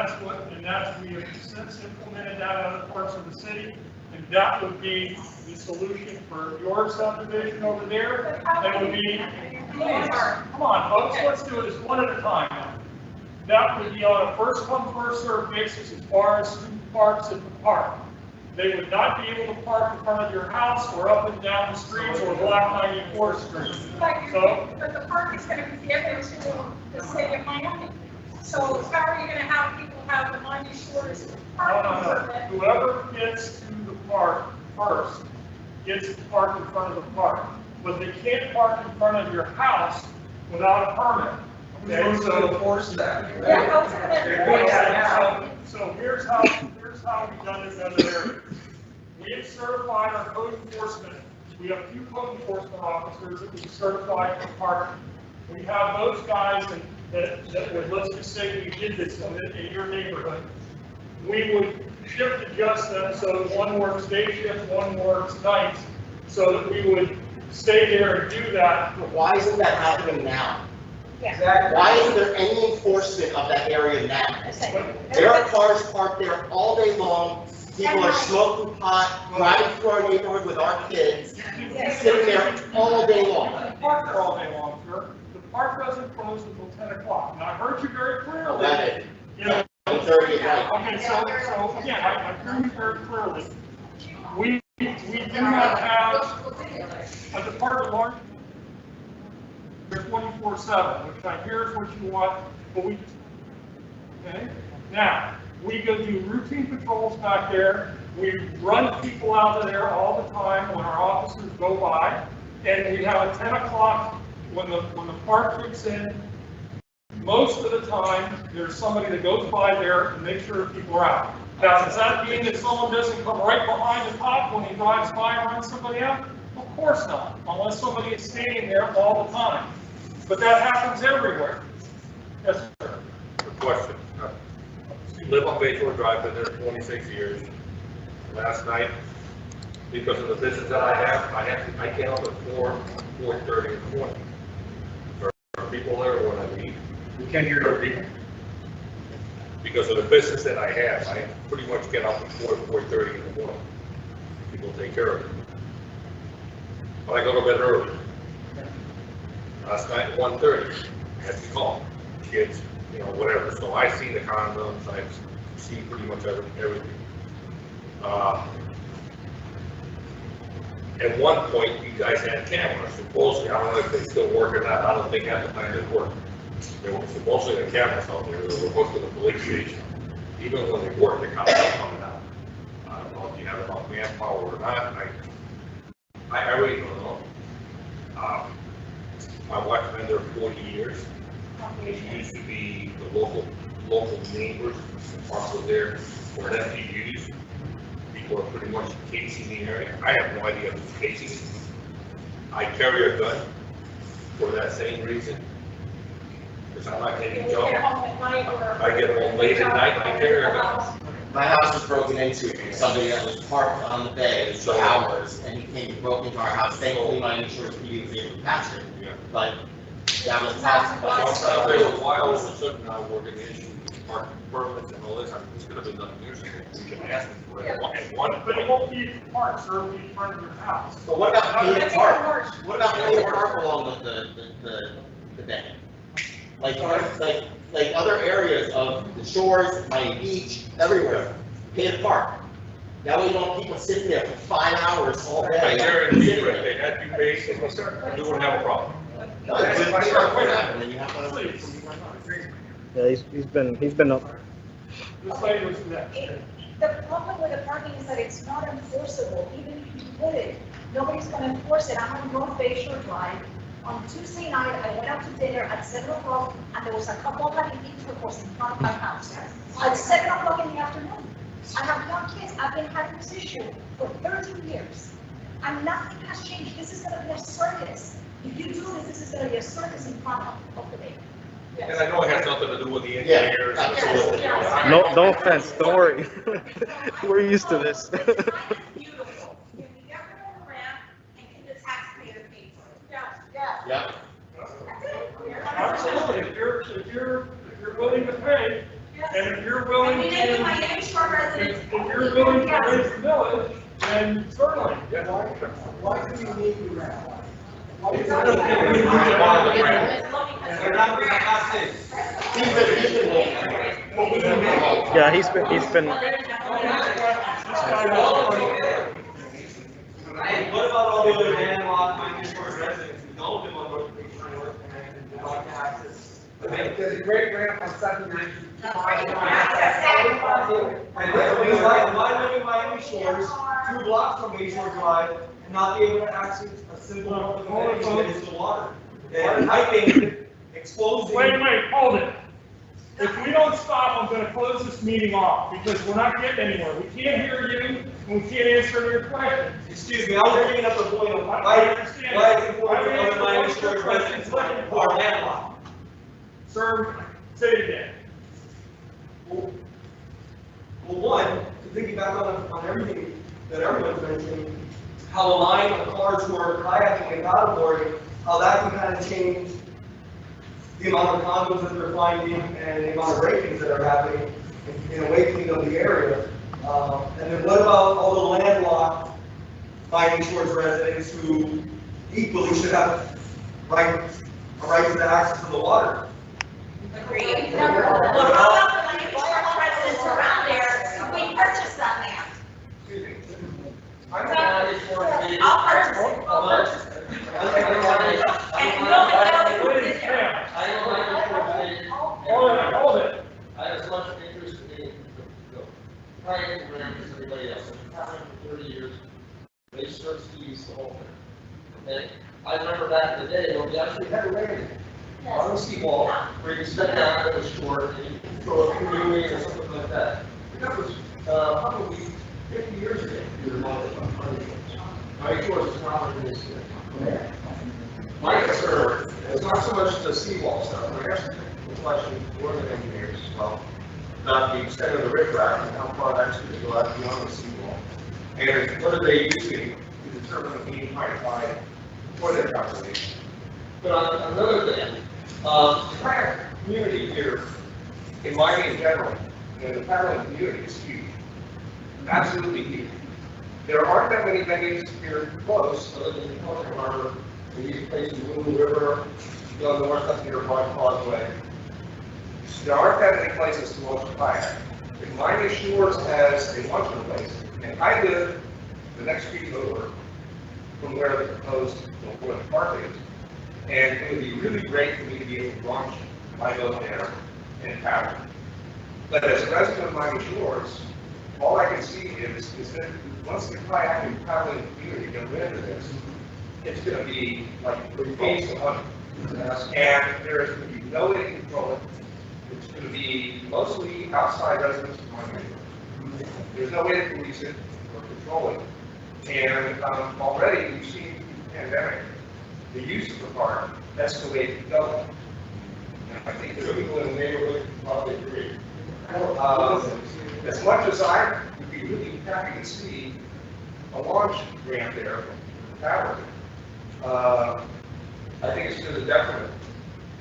we have since implemented that in other parts of the city, and that would be the solution for your subdivision over there. That would be, come on, folks, let's do this one at a time. That would be on a first come, first served basis as far as who parks at the park. They would not be able to park in front of your house or up and down the streets or block 94th Street. But the park is gonna be given to the city of Miami. So how are you gonna have people have the Miami Shores No, parking no, permit? no. Whoever gets to the park first gets to park in front of the park. But they can't park in front of your house without a permit. Okay, so. enforce that? Yeah, go to the- So here's how we've done it in other areas. We have certified our code enforcement. We have 2 code enforcement officers that we certify for parking. We have those guys that would, let's just say we did this in your neighborhood. We would shift adjust them so that one works day shift, one works nights, so that we would stay there and do that. Why isn't that happening now? Yeah. Why isn't there any enforcement of that area now? There are cars parked there all day long. People are smoking pot, driving through our neighborhood with our kids, sitting there all day long. The park all day long, sir. The park doesn't close until 10 o'clock. And I heard you very clearly. 11, You know, 30 at night. okay, so again, I heard you very clearly. We do not have a department large. They're 24/7, which I hear is what you want, but we, okay? Now, we go do routine patrols back there. We run people out of there all the time when our officers go by. And we have a 10 o'clock, when the park kicks in, most of the time, there's somebody that goes by there and makes sure people are out. Now, does that mean that someone doesn't come right behind the cop when he drives by and runs somebody out? Of course not, unless somebody is standing there all the time. But that happens everywhere. Yes, sir. Good question. Live on Bayfront Drive, been there 26 years. Last night, because of the business that I get up at 4:30 in the morning. There are people there when I leave. We can't hear you. Because of the business that I have, I pretty much get up at 4:30 in the morning. People take care of it. But I go to bed early. Last night at 1:30, I had to call kids, you know, whatever. So I see the condoms, I see pretty much everything. At one point, you guys had cameras. Supposedly, I don't know if they still work or not. I don't think at the time they worked. There were supposedly the cameras out there. They were hooked to the police station. Even when they worked, the cops were coming out. I don't know if you have enough manpower or not. I really don't know. My wife's been there 40 years. It used to be the local neighbors, the park was there for them to use. People are pretty much casing the area. I have no idea who's casing it. I carry a gun for that same reason. Because I'm not getting jumped. I get home late at night, I carry a gun. My house was broken into because somebody that was parked on the bay for hours, and he came and broke into our house. Thankfully, my insurance company was able to catch it. Yeah. But that was possible. There's a while, all of a sudden now we're going to issue parking permits and all this. I mean, this could have been done years ago. We can ask them for it at one But it point. won't be the park, sir, it'll be in front of your house. But what about painted park? What about painted park along the bay? Like other areas of the shores, Miami Beach, everywhere, painted park. That way you don't have people sitting there for 5 hours all day. I guarantee you, if they had you based, you wouldn't have a problem. No, it's just like and then you have to. Yeah, he's been up. This lady was next. The problem with the parking is that it's not enforceable, even if you put it, nobody's gonna enforce it. I'm on North Bayshore Drive. On Tuesday night, I went out to dinner at 7 o'clock, and there was a couple having intercourse in front of my house. At 7 o'clock in the afternoon. I have young kids, I've been having this issue for 13 years, and nothing has changed. This is gonna be a circus. If you do this is gonna be a circus in front of the bay. And I know it has nothing to do with the engineers. absolutely. No offense, don't worry. We're used to this. Beautiful. If we get rid of the ramp and can the taxpayer pay for it? Yeah. Yeah. Absolutely, if you're willing to pay, and if you're willing And we to, did it to my Miami Shore residents. if you're willing to raise the village, then certainly. Why do you need the ramp? It's not gonna give you a lot of the grant. Yeah, he's been. And what about all the other landlocked minor shore residents who don't live on North Lake Shore and would like to access? There's a great grant on 79. And why live in Miami Shores, 2 blocks from Bayshore Drive, and not be able to access a simple amenity that is the water? And I think exposing. Wait, hold it. If we don't stop, I'm gonna close this meeting off, because we're not getting anywhere. We can't hear you, and we can't answer any of your questions. Excuse me, I was bringing up a point of why it's important for other Miami Shores residents who are landlocked. Sir, say it again. Well, one, to piggyback on everything that everyone's mentioning, how the line of cars who are kayaking and paddleboarding, how that can kind of change the amount of condoms that they're finding and the amount of break-ins that are happening in awakening of the area. And then what about all the landlocked Miami Shores residents who equally should have a right to the access to the water? Agreed. Well, how about the Shore residents around there, we purchased that land? Excuse me. I'll purchase it, I'll purchase it. And we'll have it in there. I don't like Hold it. I have as much interest in the kayak program as everybody else. I've been kayaking for 30 years. They start to use the whole thing. Okay? I remember back in the day when we actually had a landing on the seawall where you step down at the shore and you can throw a canoe in or something like that. That was probably 50 years ago. My shores is not in this. My concern is not so much the seawall stuff. I guess the question for the engineers as well, not the extent of the riprap and how far that's going to go out beyond the seawall. And what are they using to determine the mean height line for their calculation? But on another thing, the kayak community here in Miami in general, and the paddling community is huge. Absolutely huge. There aren't that many venues here close, other than the Culture Harbor. We use places in Blue River, go north up near White Causeway. There aren't that many places to launch a kayak. If Miami Shores has a launching place, and I live the next street over from where the proposed where the park is, and it would be really great for me to be able to launch my boat there and paddle. But as a resident of Miami Shores, all I can see is that once the kayak and paddling community get rid of this, it's going to be like the face of hunting. And there's going to be no way to control it. It's going to be mostly outside residents of Miami. There's no way to police it or control it. And already we've seen through the pandemic, the use of the park escalate and double. And I think the people in the neighborhood probably agree. As much as I would be really happy to see a launch grant there for paddling, I think it's to the detriment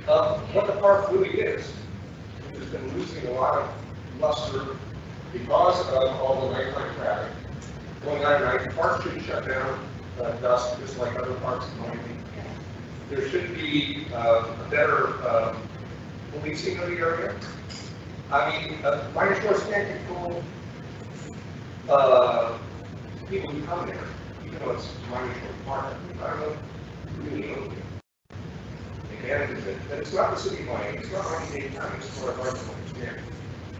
of what the park really is, which has been losing a lot of luster because of all the nighttime traffic. Going on at night, the park should shut down at dusk, just like other parks in Miami. There should be a better policing of the area. I mean, Miami Shores can't control people who come there, even though it's Miami Shores Park. I don't know really know the advantages of it, but it's not the city of Miami, it's not Miami-Dade County, it's more hard to understand.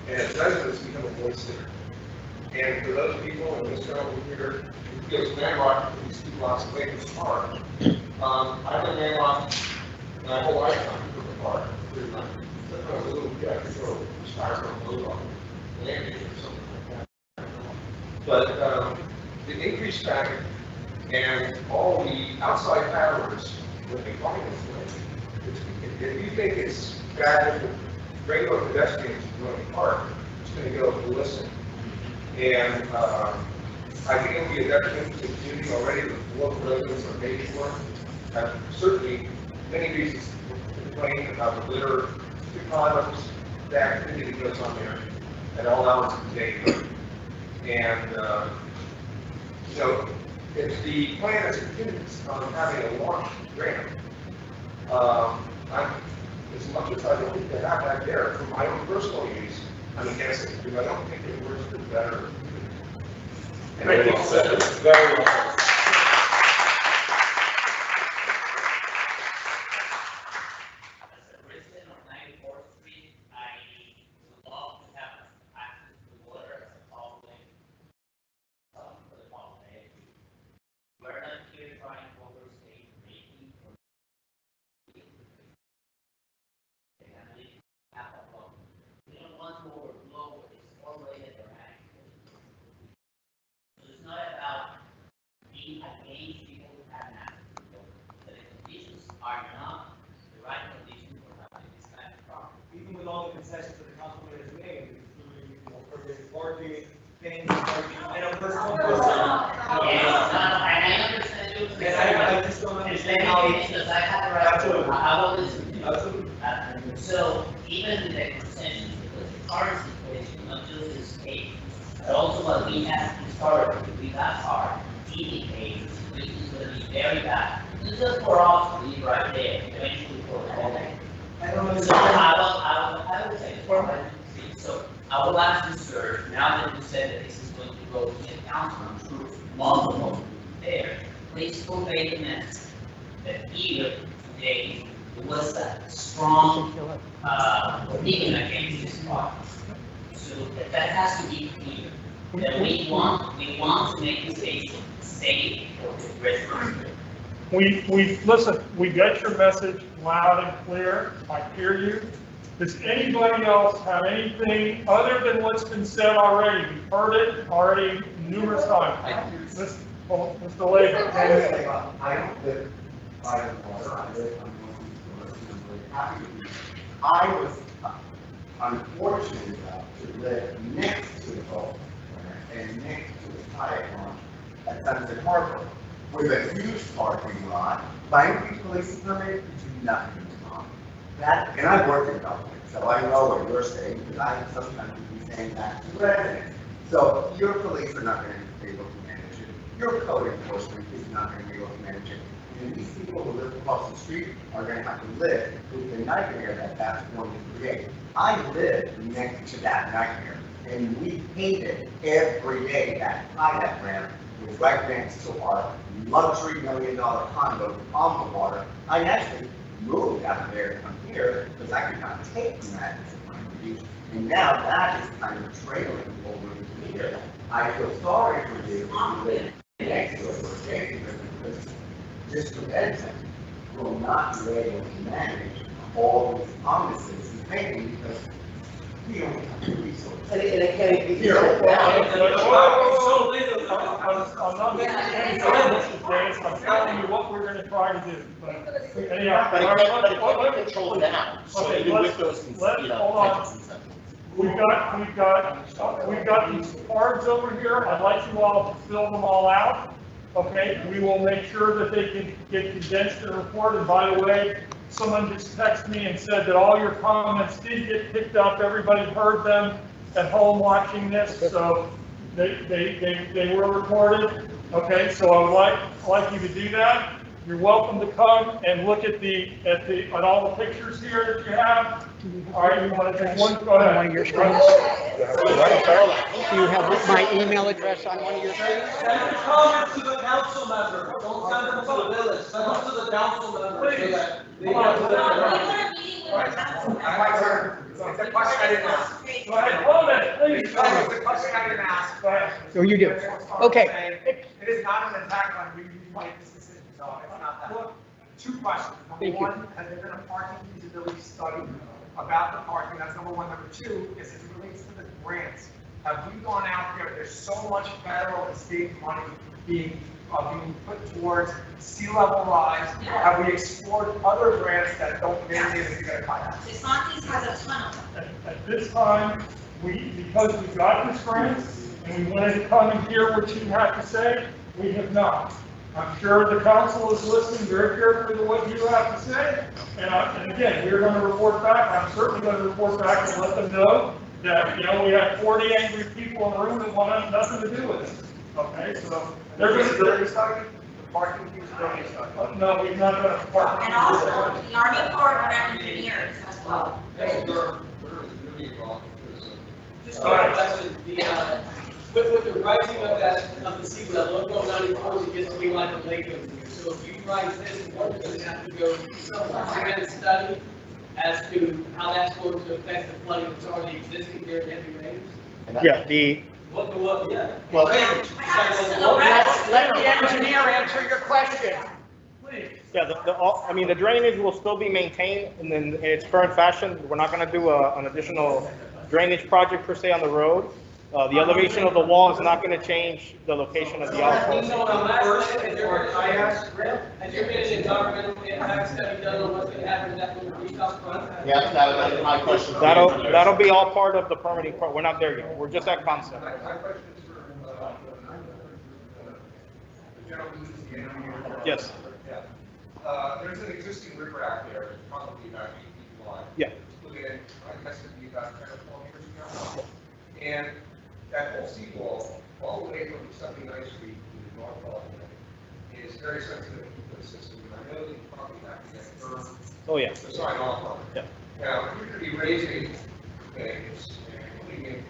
And as residents, we have a voice there. And for those people, and this gentleman here, who feels landlocked from these 2 blocks away from the park, I've been landlocked my whole lifetime from the park. Pretty much. I was a little kid, I could throw styrofoam load on the landing or something like that. But the increased traffic and all the outside paddlers, when they find this way, if you think it's bad for regular pedestrians to go in the park, it's going to go ballistic. And I think it will be a detriment to the community already. The local residents of Bayfront have certainly many reasons to complain about the litter, the condoms, the activity that goes on there at all hours of the day. And, you know, if the plan is contingent on having a launch grant, as much as I would like to have that there for my own personal use, I'm against it, because I don't think it works for better. Very well said. Very well. As a resident of 94th Street, I would love to have access to water as a public, for the public. We're not here trying to overstay drinking or and we have a problem. We don't want to overflow what is already at the bank. So it's not about being against people who have access to water. The conditions are not the right conditions for having this kind of problem. Even with all the concessions that the councilman has made, including, prohibited parking, things, and a personal. Yes, and I understand you. And I just don't understand how. Because I have the right Absolutely. to, I will listen to you. Absolutely. So even with the concessions, because the current situation, not just this case, but also what we have historically, we have our TV cases, which is going to be very bad. It's just for us to leave right there, eventually for the whole thing. I don't So understand. I will say, so I will ask you, sir, now that you said that this is going to go to the council, I'm sure multiple there, please convey the message that here today was a strong, opinion against this project. So that has to be clear, that we want to make the station safe for the residents. Listen, we get your message loud and clear. I hear you. Does anybody else have anything other than what's been said already? We've heard it already numerous times. Mr. Latham. I don't live by the water, I live on North East Shore, and I'm very happy to be. I was unfortunate enough to live next to the boat and next to the kayak launch at Sunset Harbor, with a huge parking lot, buying police permit, do nothing wrong. That, and I work in government, so I know what you're saying, because I sometimes be saying that to residents. So your police are not going to be able to manage it. Your code enforcement is not going to be able to manage it. And these people who live across the street are going to have to live with the nightmare that that's going to create. I live next to that nightmare, and we hate it every day. That kayak ramp is right next to our luxury $1 million condo on the water. I actually moved out of there to come here because I could not take from that as a point of view. And now that is kind of trailing over to here. I feel sorry for you if you live next to it or adjacent to it, because Mr. Edson will not be able to manage all these promises he's making because we don't have the resources. And it can't be. I'm not making any promises, James. I'm telling you what we're gonna try to do. But anyhow, But all it right, can't be controlled down, so Okay, even with those, hold on. We've got these cards over here. I'd like you all to fill them all out. Okay, we will make sure that they can get condensed in the report. And by the way, someone just texted me and said that all your comments did get picked up. Everybody heard them at home watching this, so they were recorded. Okay, so I would like you to do that. You're welcome to come and look at at all the pictures here that you have. All right, you want to take one? Go ahead. One of your screens. Do you have my email address on one of your screens? Send the comments to the council member, don't send them to the village, send them to the council member. So that they Come on. get to No, the- we want a meeting with the council. My turn. It's a question I didn't ask. Go ahead, comment, please. It's a question I didn't ask. Go ahead. So you do. Okay. It is not an attack on you, you make this decision, so it's not that. Two questions. Number Thank you. one, has there been a parking feasibility study about the parking? That's number one. Number two, is as it relates to the grants. Have we gone out there, there's so much federal and state money being put towards sea level rise. Yeah. Have we explored other grants that don't mandate that you gotta kayak? DeSantis has a ton of them. At this time, because we got this grant and we wanted to come and hear what you have to say, we have not. I'm sure the council is listening very carefully to what you have to say. And again, we're going to report back. I'm certainly going to report back and let them know that, we have 40 angry people in the room that want nothing to do with it. Okay, so they're going to. The parking feasibility study. No, we've not done a parking. And also, the Army Corps of Engineers as well. All right, that's the, With the rising of the sea level, Local 94, it gets to be like a lake over here. So if you rise this, we're going to have to go and study as to how that's going to affect the flooding that's already existing here in heavy rains. Yeah, the, Yeah. well, Let the engineer answer your question. yeah, I mean, the drainage will still be maintained in its current fashion. We're not gonna do an additional drainage project per se on the road. The elevation of the wall is not gonna change the location of the outfall. Has there been an environmental impact study done on what's going to happen to that little beach out front? Yeah, that was my question. That'll be all part of the permitting part. We're not there yet. We're just at concept. My question is for, the gentleman who's the engineer. Yes. Yeah. There's an existing riprap there, it's probably about 8 feet wide. Yeah. Put in, I guess it'd be about 10 or 12 years ago. And that whole seawall, all the way from 79th Street to the north wall, is very sensitive to the system. And I know that you probably have to get firm Oh, yeah. to sign off on it. Yeah. Now, if you're going to be raising things and putting in,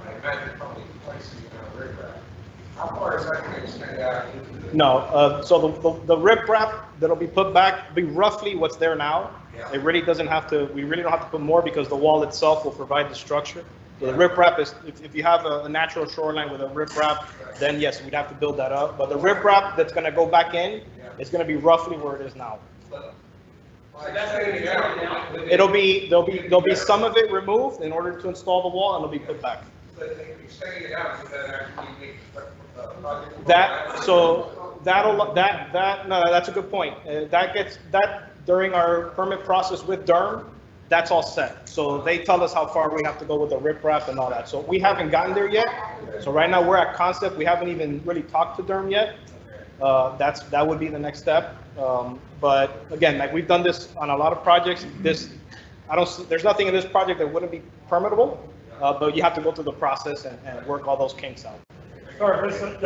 I imagine probably twice the amount of riprap, how far is that going to extend out into the? No, so the riprap that'll be put back be roughly what's there now. Yeah. It really doesn't have to, we really don't have to put more because the wall itself will provide the structure. So the riprap is, if you have a natural shoreline with a riprap, then yes, we'd have to build that up. But the riprap that's gonna go back in is gonna be roughly where it is now. So that's going to be out now. There'll be some of it removed in order to install the wall and it'll be put back. But extending it out, would that actually make the project? No, that's a good point. That during our permit process with Durham, that's all set. So they tell us how far we have to go with the riprap and all that. So we haven't gotten there yet. So right now we're at concept. We haven't even really talked to Durham yet. That would be the next step. But again, like we've done this on a lot of projects. There's nothing in this project that wouldn't be permittable, but you have to go through the process and work all those kinks out. All right, listen,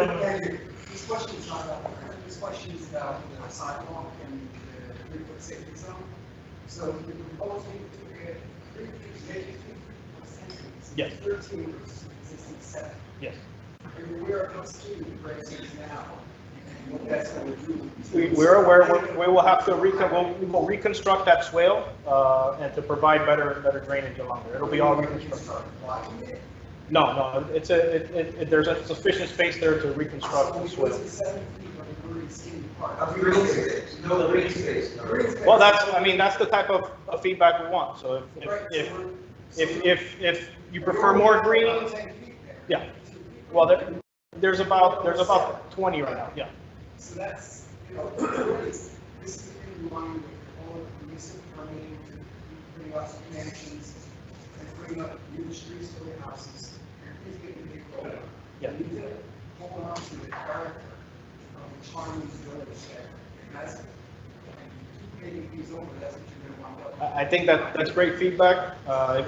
This question is not about, this question is about the sidewalk and the 3-foot safety zone. So you're proposing to add 3 feet, make it 3 feet, Yes. 13 versus existing 7. Yes. Are you aware of those two raisins now? And what that's going to do? We're aware we will have to we will reconstruct that swale and to provide better drainage along there. It'll be all reconstructed. No, there's a sufficient space there to reconstruct the swale. No green space. Well, that's the type of feedback we want. So if you prefer more green, yeah. Well, there's about 20 right now. Yeah. So that's, this is in line with all of the recent permitting to bring up mansions and bring up new streets for the houses. It's getting a big road. Yeah. You need to hold on to the character of the charming village that it has. And keep making these over, that's what you're going to want. I think that's great feedback.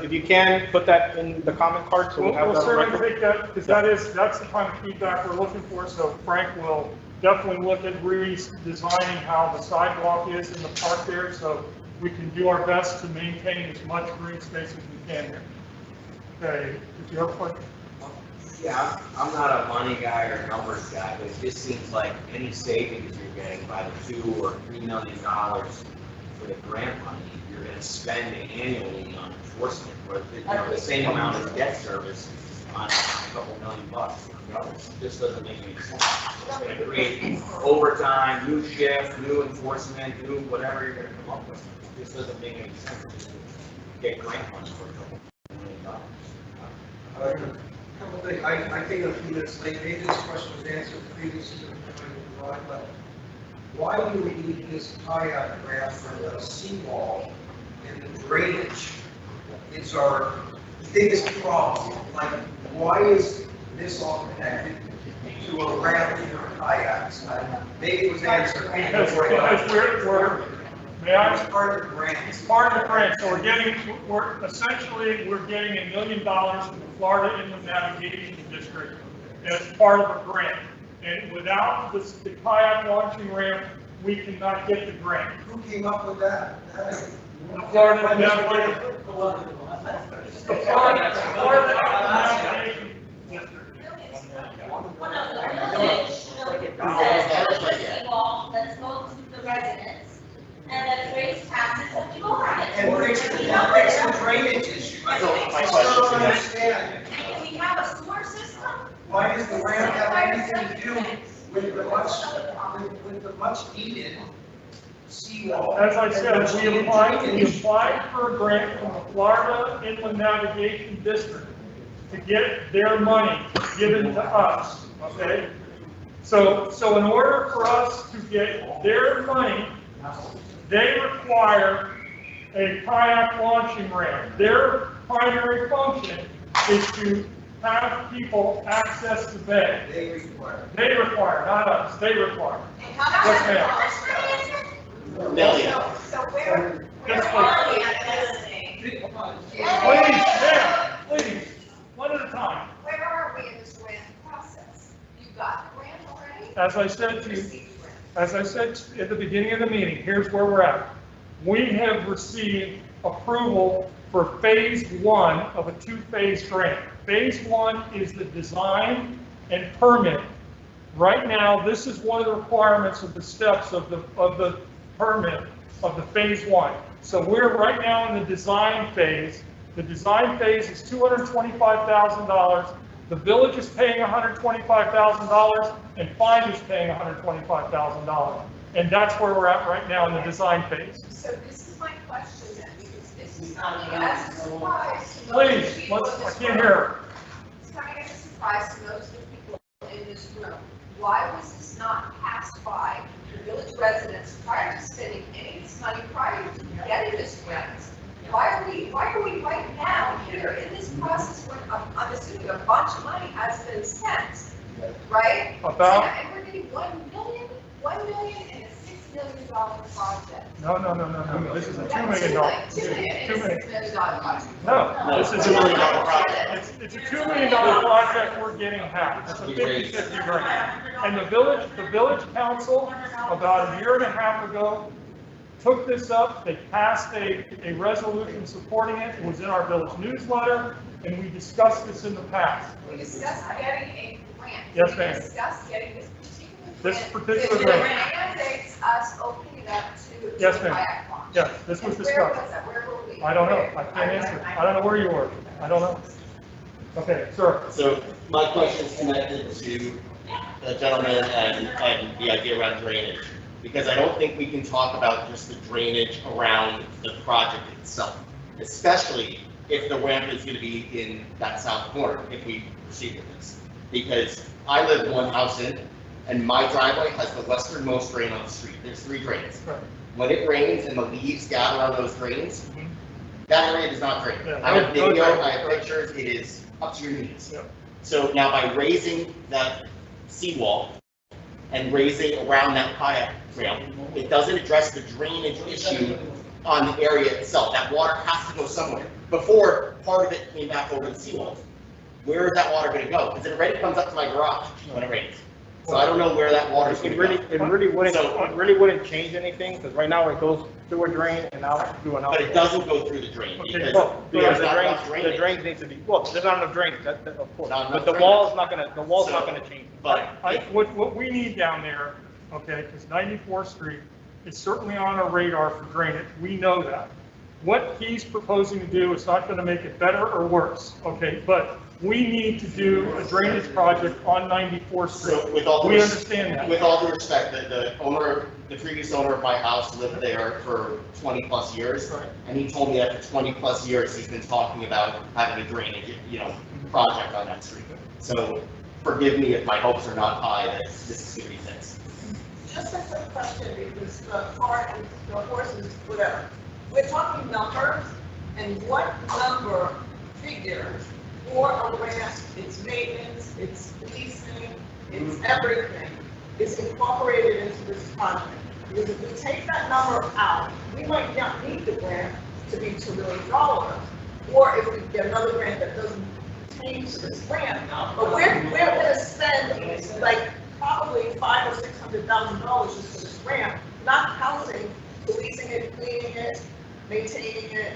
If you can, put that in the comment card so we have we'll that certainly record. take that, because that's the kind of feedback we're looking for. So Frank will definitely look at redesigning how the sidewalk is in the park there, so we can do our best to maintain as much green space as we can here. Okay, if you have a question? Yeah, I'm not a money guy or numbers guy, but it just seems like any savings you're getting by the $2 or $3 million for the grant money, you're going to spend annually on enforcement, where the same amount as debt service on a couple $1 million. It just doesn't make any sense. It's going to create overtime, new shift, new enforcement, new whatever you're going to come up with. It just doesn't make any sense just to get grant money for a couple $1 million. I think a few minutes late, maybe this question was answered previously, but why do we need this kayak graph for the seawall and the drainage? It's our biggest problem. Like, why is this all connected to a ramp in our kayaks? Maybe it was answered. Because may I? It's part of the grant. It's part of the grant, so we're getting $1 million from the Florida Inland Navigation District as part of a grant. And without the kayak launching ramp, we cannot get the grant. Who came up with that? The Florida Inland Navigation. The Florida Inland Navigation District. Seawall, let's go to the residents, and let's raise taxes and people on it. And fix the drainage issue. I still don't understand. And we have a sewer system? Why does the ramp have anything to do with the much needed seawall? As I said, we applied for a grant from the Florida Inland Navigation District to get their money given to us, okay? So in order for us to get their money, they require a kayak launching ramp. Their primary function is to have people access the bay. They require. They require, not us, they require. Yes, ma'am. Million. So where Yes, are please. we at this thing? Please, ma'am, please, one at a time. Where are we in this grant process? You got the grant already? As I said to you, Received the grant. as I said at the beginning of the meeting, here's where we're at. We have received approval for phase one of a two-phase grant. Phase one is the design and permit. Right now, this is one of the requirements of the steps of the permit of the phase one. So we're right now in the design phase. The design phase is $225,000. The village is paying $125,000 and Fine is paying $125,000. And that's where we're at right now in the design phase. So this is my question then, because this is coming as a surprise to most Please, people in I this can't room. hear her. It's coming as a surprise to most of the people in this room. Why was this not passed by the village residents prior to spending any of this money prior to getting this grant? Why are we right now here in this process when I'm assuming a bunch of money has been spent, right? And we're getting 1 million and a $6 million project. No, this is a $2 million. $2 million and a $6 million project. No, this is a $2 million project. It's a $2 million project, we're getting half. It's a 50-50 grant. And the village council, about a year and a half ago, took this up, they passed a resolution supporting it, it was in our village newsletter, and we discussed this in the past. We discussed getting a grant. Yes, ma'am. We discussed getting this This particular particular grant. grant. It mandates us opening it up to Yes, to ma'am. kayak launch. Yes, this was And where discussed. was that? Where were we? I don't know, I can't answer. I don't know where you were, I don't know. Okay, sir. So my question is connected to the gentleman and the idea around drainage. Because I don't think we can talk about just the drainage around the project itself, especially if the ramp is going to be in that south corner, if we proceed with this. Because I live one house in, and my driveway has the westernmost drain on the street. There's 3 drains. When it rains and the leaves gather on those drains, that area does not drain. I have video, I have pictures, it is up to your knees. So now by raising that seawall and raising around that kayak trail, it doesn't address the drainage issue on the area itself. That water has to go somewhere. Before, part of it came back over the seawall. Where is that water going to go? Because it already comes up to my garage when it rains. So I don't know where that water is going to go. It really wouldn't change anything, because right now it goes through a drain and out through an outlet. But it doesn't go through the drain because Because there's the not enough drains drainage. needs to be, well, there's not enough drainage, that of course. Not enough But the drainage. wall's not gonna change. But What we need down there, okay, because 94th Street is certainly on our radar for drainage, we know that. What he's proposing to do is not gonna make it better or worse, okay, but we need to do a drainage project on 94th Street. So with all due We res- understand that. With all due respect, the previous owner of my house lived there for 20+ years. And he told me that for 20+ years, he's been talking about having a drainage, project on that street. So forgive me if my hopes are not high that this is going to be fixed. Just a quick question, because the car and the horses, whatever. We're talking numbers, and what number figure for a ramp, its maintenance, its leasing, its everything is incorporated into this project? Because if we take that number out, we might not need the grant to be $2 million. Or if we get another grant that doesn't pertain to this grant, but we're gonna spend like probably $500,000 or $600,000 just for this ramp, not counting policing it, cleaning it, maintaining it,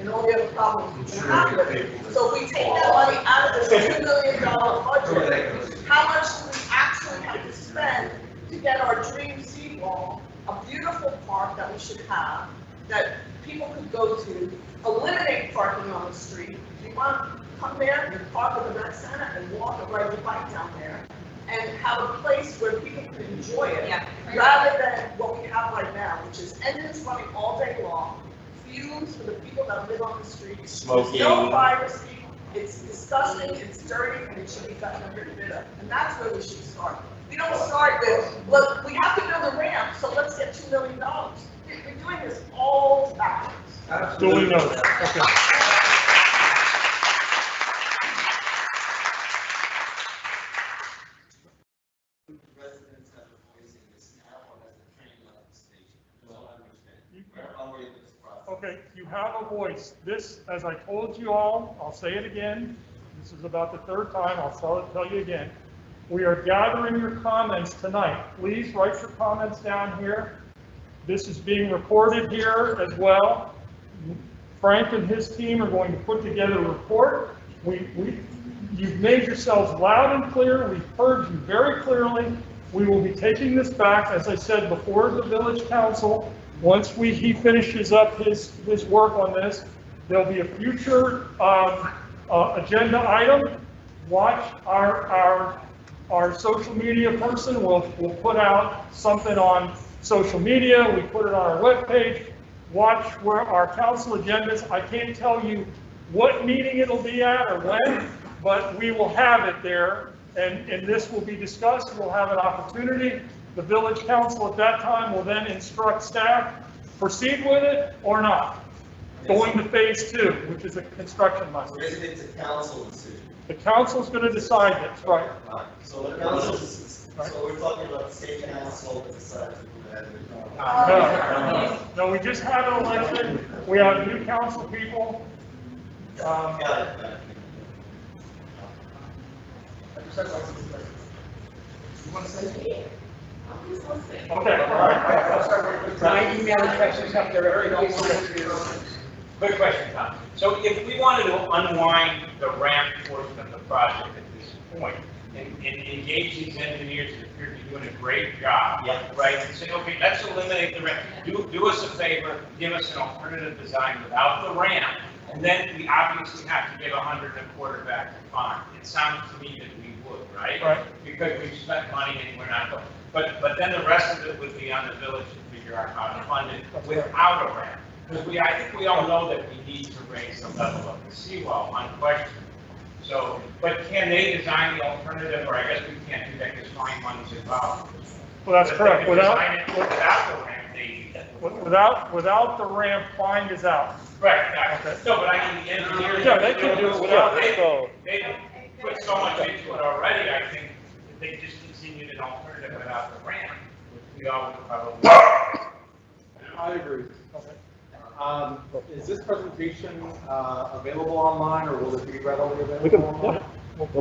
and all the other problems we can have with it. So if we take that money out of this $2 million budget, how much do we actually actually have to spend to get our dream seawall, a beautiful park that we should have, that people could go to, eliminate parking on the street. If you want to come there, you park at the rec center and walk or ride your bike down there, and have a place where people can enjoy it, rather than what we have right now, which is engines running all day long, fumes for the people that live on the street. Smoking. There's no privacy, it's disgusting, it's dirty, and it should be gotten rid of. And that's where we should start. We don't start with, look, we have to build a ramp, so let's get $2 million. We're doing this all backwards. Absolutely no. Okay. Residents have a voice in this now, or has the training on the station? Well, I understand. Where are we in this process? Okay, you have a voice. This, as I told you all, I'll say it again. This is about the third time. I'll tell you again. We are gathering your comments tonight. Please write your comments down here. This is being recorded here as well. Frank and his team are going to put together a report. You've made yourselves loud and clear. We've heard you very clearly. We will be taking this back, as I said, before the village council. Once he finishes up his work on this, there'll be a future agenda item. Watch our social media person will put out something on social media. We put it on our webpage. Watch where our council agendas. I can't tell you what meeting it'll be at or when, but we will have it there, and this will be discussed. We'll have an opportunity. The village council at that time will then instruct staff, proceed with it or not. Going to phase 2, which is a construction money. So basically, it's a council decision. The council's going to decide this, right? So the council, so we're talking about the state council that decides who No, we just had an election. We have new council people. Got it. You want to say? Okay, all right. My email address is up there. Everybody Quick question, Tom. So if we wanted to unwind the ramp portion of the project at this point and engage these engineers that appear to be doing a great job, right? And say, okay, let's eliminate the ramp. Do us a favor, give us an alternative design without the ramp, and then we obviously have to give 100 and a quarter back to farm. It sounds to me that we would, right? Right. Because we've spent money and we're not going. But then the rest of it would be on the village to figure out how to fund it without a ramp. Because I think we all know that we need to raise the level of the seawall, unquestionably. So, but can they design the alternative, or I guess we can't do that because fine money's involved. Well, that's correct. Without the ramp, they. Without the ramp, fine is out. Right, exactly. No, but I mean, the engineers. Yeah, they can do it without it. They put so much into it already, I think, if they just continued an alternative without the ramp, we all would probably. I agree. Is this presentation available online, or will it be readily available online?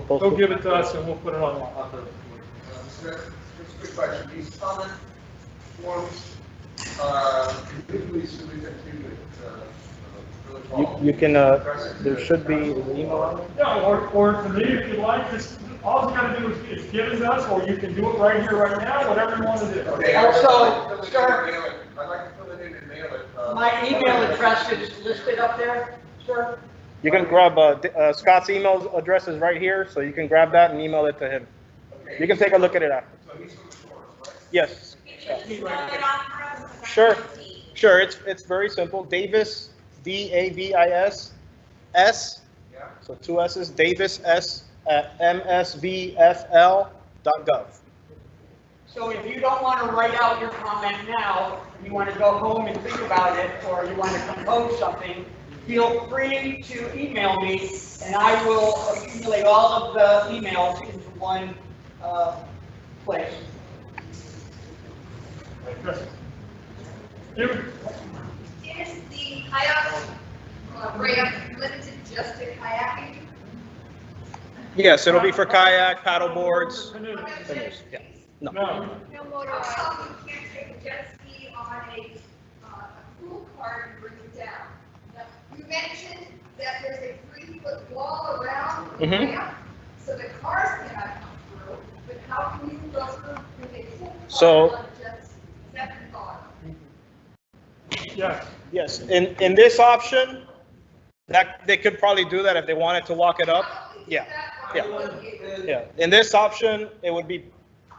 They'll give it to us and we'll put it online. Just a quick question. These comment forms, individually submitted to You can, there should be an email on there. Yeah, or to me, if you like, just, all you gotta do is give it to us, or you can do it right here, right now, whatever you want to do. Okay. Also, sir, I'd like to fill it in and mail it. my email address is listed up there, sir. You can grab Scott's email address is right here, so you can grab that and email it to him. You can take a look at it after. So he's from the shores, right? Yes. Sure. It's very simple. Davis, Davis, S. Yeah. So 2 S's. Davis S at msvfl.gov. So if you don't want to write out your comment now, you want to go home and think about it, or you want to compose something, feel free to email me, and I will accumulate all of the emails into one place. Is the kayak ramp limited just to kayaking? Yes, it'll be for kayak, paddle boards, canoes. Yeah. No. No motorized. How come you can't take a jet ski on a pool cart and bring it down? Now, you mentioned that there's a 3-foot wall around the ramp, so the cars cannot come through, but how can you go through with a full So- plan on just 7 cars? Yes. Yes, in this option, that, they could probably do that if they wanted to walk it up. Yeah, yeah. In this option, it would be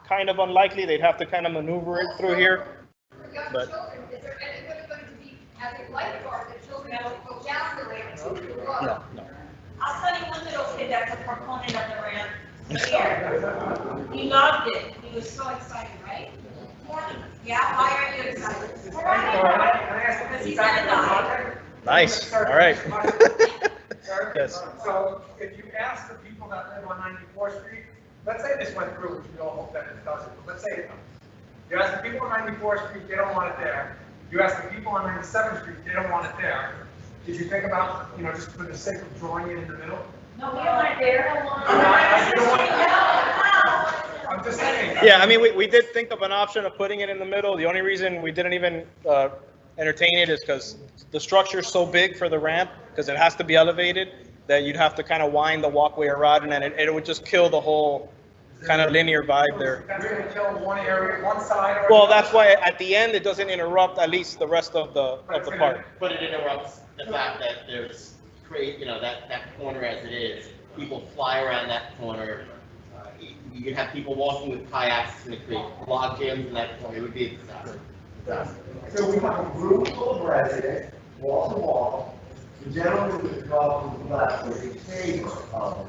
kind of unlikely. They'd have to kind of maneuver it through here. For young But- children, is there anybody going to be, as a lifeguard, that children don't go down the ramp to the water? No, no. I'll tell you one little kid that's a proponent of the ramp here. He loved it. He was so excited, right? Yeah, why are you excited? Because he's gonna die. Nice, all right. Sir? Yes. So if you ask the people that live on 94th Street, let's say this went through, which we all hope that it doesn't, but let's say it does. You ask the people on 94th Street, they don't want it there. You ask the people on 97th Street, they don't want it there. Did you think about, just for the sake of drawing it in the middle? No, we don't want it there. I'm just saying. Yeah, I mean, we did think of an option of putting it in the middle. The only reason we didn't even entertain it is because the structure is so big for the ramp, because it has to be elevated, that you'd have to kind of wind the walkway around, and then it would just kill the whole kind of linear vibe there. That's gonna kill one area, one side. Or Well, that's why at the end, it doesn't interrupt at least the rest of the park. But it interrupts the fact that there's that corner as it is. People fly around that corner. You could have people walking with kayaks, it's gonna create log jams in that corner. It would be a disaster. So we have a group full of residents, wall to wall. The gentleman with the problem left was in favor of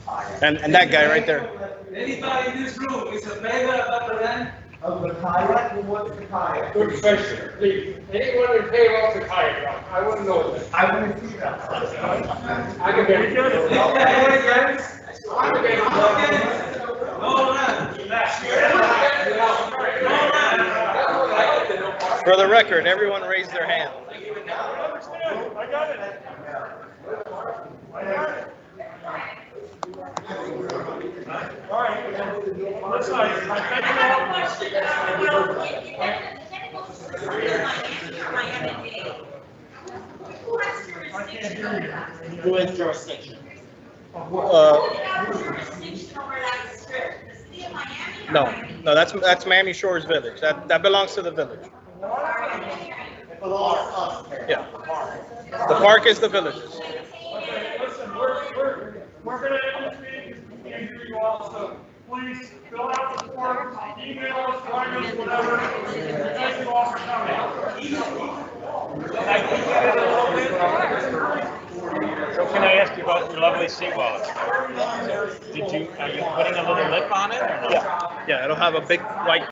kayak. And that guy right there. Anybody in this room is in favor about the land? Of the kayak, who wants the kayak? Good question, please. Anyone in favor of the kayak ride? I want to know that. I want to see that. I'm against. Anyone against? I'm against. No land. For the record, everyone raised their hand. I got it. I got it. All right. Let's Who has jurisdiction? No, that's Miami Shores Village. That belongs to the village. It belongs to us. Yeah. The park is the village's. Okay, listen, we're gonna end this meeting, we can't hear you all, so please fill out the form, email us, write us, whatever. Thank you all for coming. So can I ask you about your lovely seawall? Are you putting a little lip on it or not? Yeah, it'll have a big white